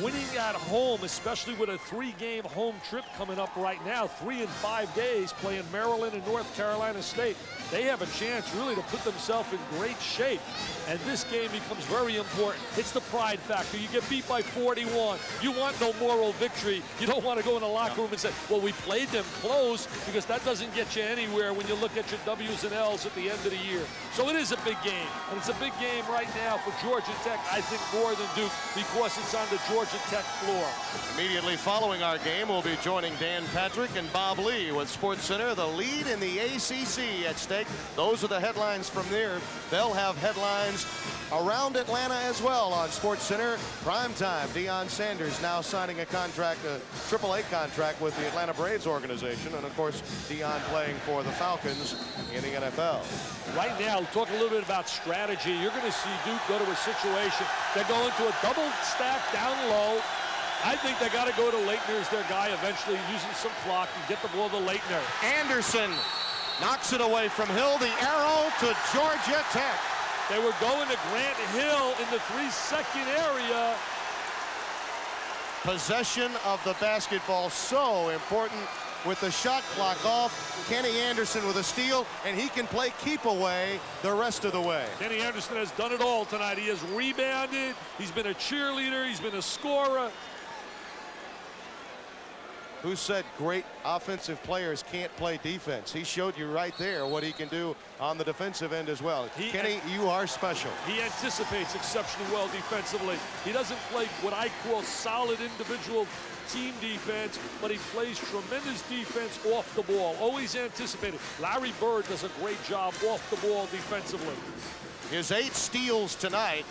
Speaker 2: Winning at home, especially with a 3-game home trip coming up right now, 3 in 5 days, playing Maryland and North Carolina State, they have a chance really to put themselves in great shape. And this game becomes very important. It's the pride factor. You get beat by 41. You want no moral victory. You don't want to go in the locker room and say, well, we played them close, because that doesn't get you anywhere when you look at your W's and L's at the end of the year. So it is a big game. And it's a big game right now for Georgia Tech, I think more than Duke, because it's on the Georgia Tech floor.
Speaker 1: Immediately following our game, we'll be joining Dan Patrick and Bob Lee with SportsCenter. The lead in the ACC at stake. Those are the headlines from there. They'll have headlines around Atlanta as well on SportsCenter. Primetime, Deion Sanders now signing a contract, a AAA contract with the Atlanta Braves organization. And of course, Deion playing for the Falcons in the NFL.
Speaker 2: Right now, talk a little bit about strategy. You're going to see Duke go to a situation. They're going to a double stack down low. I think they got to go to Leitner as their guy eventually, using some clock and get the ball to Leitner.
Speaker 1: Anderson knocks it away from Hill. The arrow to Georgia Tech.
Speaker 2: They were going to Grant Hill in the 3-second area.
Speaker 1: Possession of the basketball so important with the shot clock off. Kenny Anderson with a steal, and he can play keep away the rest of the way.
Speaker 2: Kenny Anderson has done it all tonight. He has rebounded. He's been a cheerleader. He's been a scorer.
Speaker 1: Who said great offensive players can't play defense? He showed you right there what he can do on the defensive end as well. Kenny, you are special.
Speaker 2: He anticipates exceptionally well defensively. He doesn't play what I call solid individual team defense, but he plays tremendous defense off the ball. Always anticipated. Larry Bird does a great job off the ball defensively.
Speaker 1: His 8 steals tonight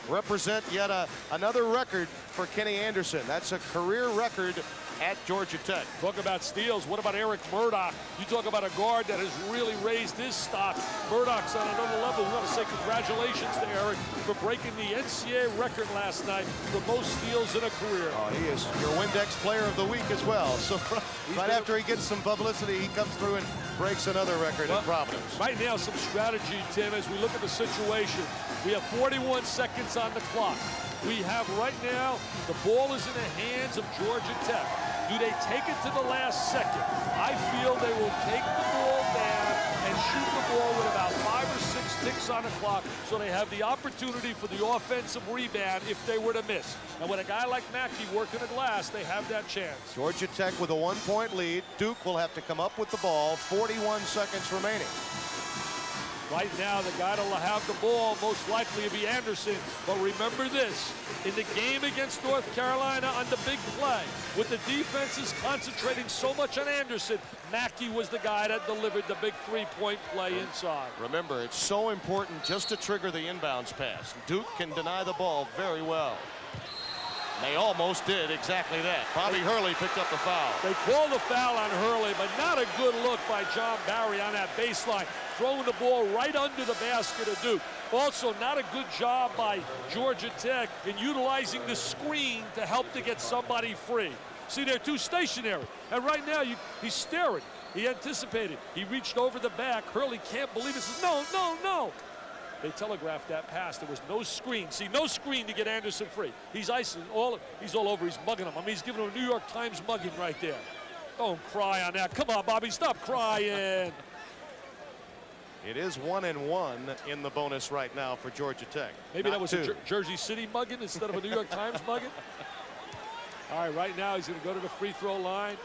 Speaker 1: represent yet another record for Kenny Anderson. That's a career record at Georgia Tech.
Speaker 2: Talk about steals. What about Eric Murdoch? You talk about a guard that has really raised his stock. Murdoch's on another level. We want to say congratulations to Eric for breaking the NCAA record last night for most steals in a career.
Speaker 1: Oh, he is your Windex Player of the Week as well. So right after he gets some publicity, he comes through and breaks another record in Providence.
Speaker 2: Right now, some strategy, Tim, as we look at the situation. We have 41 seconds on the clock. We have right now, the ball is in the hands of Georgia Tech. Do they take it to the last second? I feel they will take the ball down and shoot the ball with about 5 or 6 ticks on the clock, so they have the opportunity for the offensive rebound if they were to miss. And with a guy like Mackey working the glass, they have that chance.
Speaker 1: Georgia Tech with a 1-point lead. Duke will have to come up with the ball. 41 seconds remaining.
Speaker 2: Right now, the guy that'll have the ball most likely will be Anderson. But remember this, in the game against North Carolina on the big play, with the defenses concentrating so much on Anderson, Mackey was the guy that delivered the big 3-point play inside.
Speaker 1: Remember, it's so important just to trigger the inbounds pass. Duke can deny the ball very well. They almost did exactly that. Bobby Hurley picked up the foul.
Speaker 2: They called a foul on Hurley, but not a good look by John Barry on that baseline, throwing the ball right under the basket of Duke. Also, not a good job by Georgia Tech in utilizing the screen to help to get somebody free. See, they're too stationary. And right now, he's staring. He anticipated. He reached over the back. Hurley can't believe it. Says, no, no, no. They telegraphed that pass. There was no screen. See, no screen to get Anderson free. He's icing he's all over. He's mugging him. I mean, he's giving him a New York Times mugging right there. Don't cry on that. Come on, Bobby, stop crying.
Speaker 1: It is 1-1 in the bonus right now for Georgia Tech.
Speaker 2: Maybe that was a Jersey City mugging instead of a New York Times mugging. All right, right now he's going to go to the free throw line.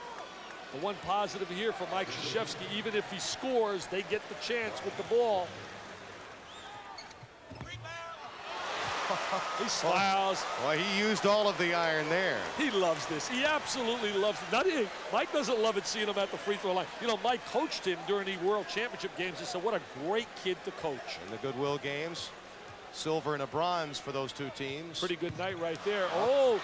Speaker 2: The one positive here for Mike Krzyzewski, even if he scores, they get the chance with the ball. He smiles.
Speaker 1: Well, he used all of the iron there.
Speaker 2: He loves this. He absolutely loves it. Mike doesn't love it seeing him at the free throw line. You know, Mike coached him during the World Championship games. He said, what a great kid to coach.
Speaker 1: In the Goodwill games, silver and a bronze for those two teams.
Speaker 2: Pretty good night right there. Oh,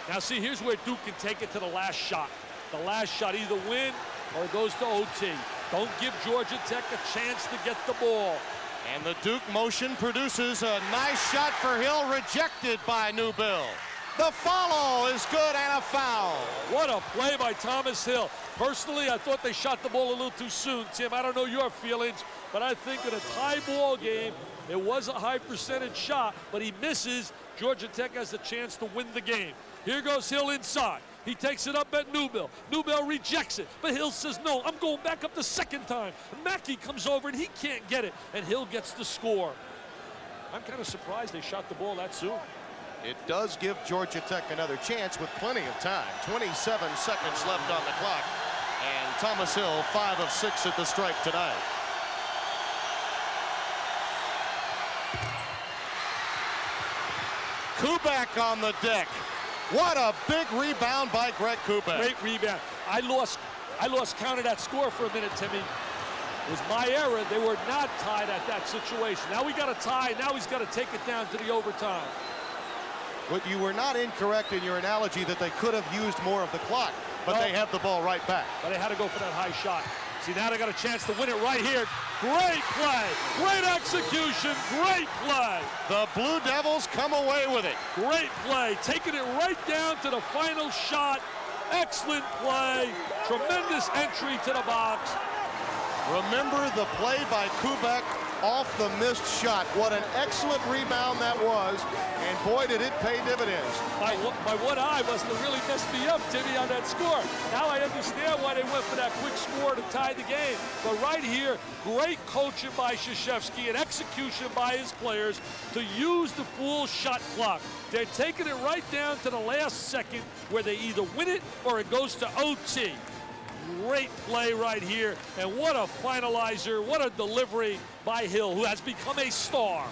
Speaker 2: now see, here's where Duke can take it to the last shot. The last shot, either win or it goes to OT. Don't give Georgia Tech a chance to get the ball.
Speaker 1: And the Duke motion produces a nice shot for Hill, rejected by Newbill. The follow is good and a foul.
Speaker 2: What a play by Thomas Hill. Personally, I thought they shot the ball a little too soon. Tim, I don't know your feelings, but I think in a tie ball game, it was a high percentage shot, but he misses. Georgia Tech has a chance to win the game. Here goes Hill inside. He takes it up at Newbill. Newbill rejects it, but Hill says, no, I'm going back up the second time. Mackey comes over and he can't get it, and Hill gets the score. I'm kind of surprised they shot the ball that soon.
Speaker 1: It does give Georgia Tech another chance with plenty of time. 27 seconds left on the clock, and Thomas Hill 5 of 6 at the stripe tonight. Kubek on the deck. What a big rebound by Greg Kubek.
Speaker 2: Great rebound. I lost count of that score for a minute, Timmy. It was my error. They were not tied at that situation. Now we got a tie. Now he's got to take it down to the overtime.
Speaker 1: But you were not incorrect in your analogy that they could have used more of the clock, but they have the ball right back.
Speaker 2: But they had to go for that high shot. See, now they got a chance to win it right here. Great play, great execution, great play.
Speaker 1: The Blue Devils come away with it.
Speaker 2: Great play, taking it right down to the final shot. Excellent play, tremendous entry to the box.
Speaker 1: Remember the play by Kubek off the missed shot. What an excellent rebound that was, and boy, did it pay dividends.
Speaker 2: My one eye must have really messed me up, Timmy, on that score. Now I understand why they went for that quick score to tie the game. But right here, great coaching by Krzyzewski and execution by his players to use the full shot clock. They're taking it right down to the last second where they either win it or it goes to OT. Great play right here, and what a finalizer, what a delivery by Hill, who has become a star.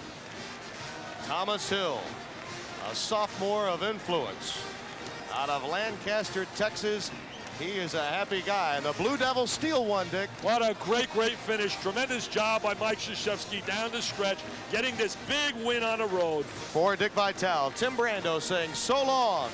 Speaker 1: Thomas Hill, a sophomore of influence out of Lancaster, Texas. He is a happy guy, and the Blue Devils steal one, Dick.
Speaker 2: What a great finish. Tremendous job by Mike Krzyzewski down the stretch, getting this big win on the road.
Speaker 1: For Dick Vitale, Tim Brando saying so long.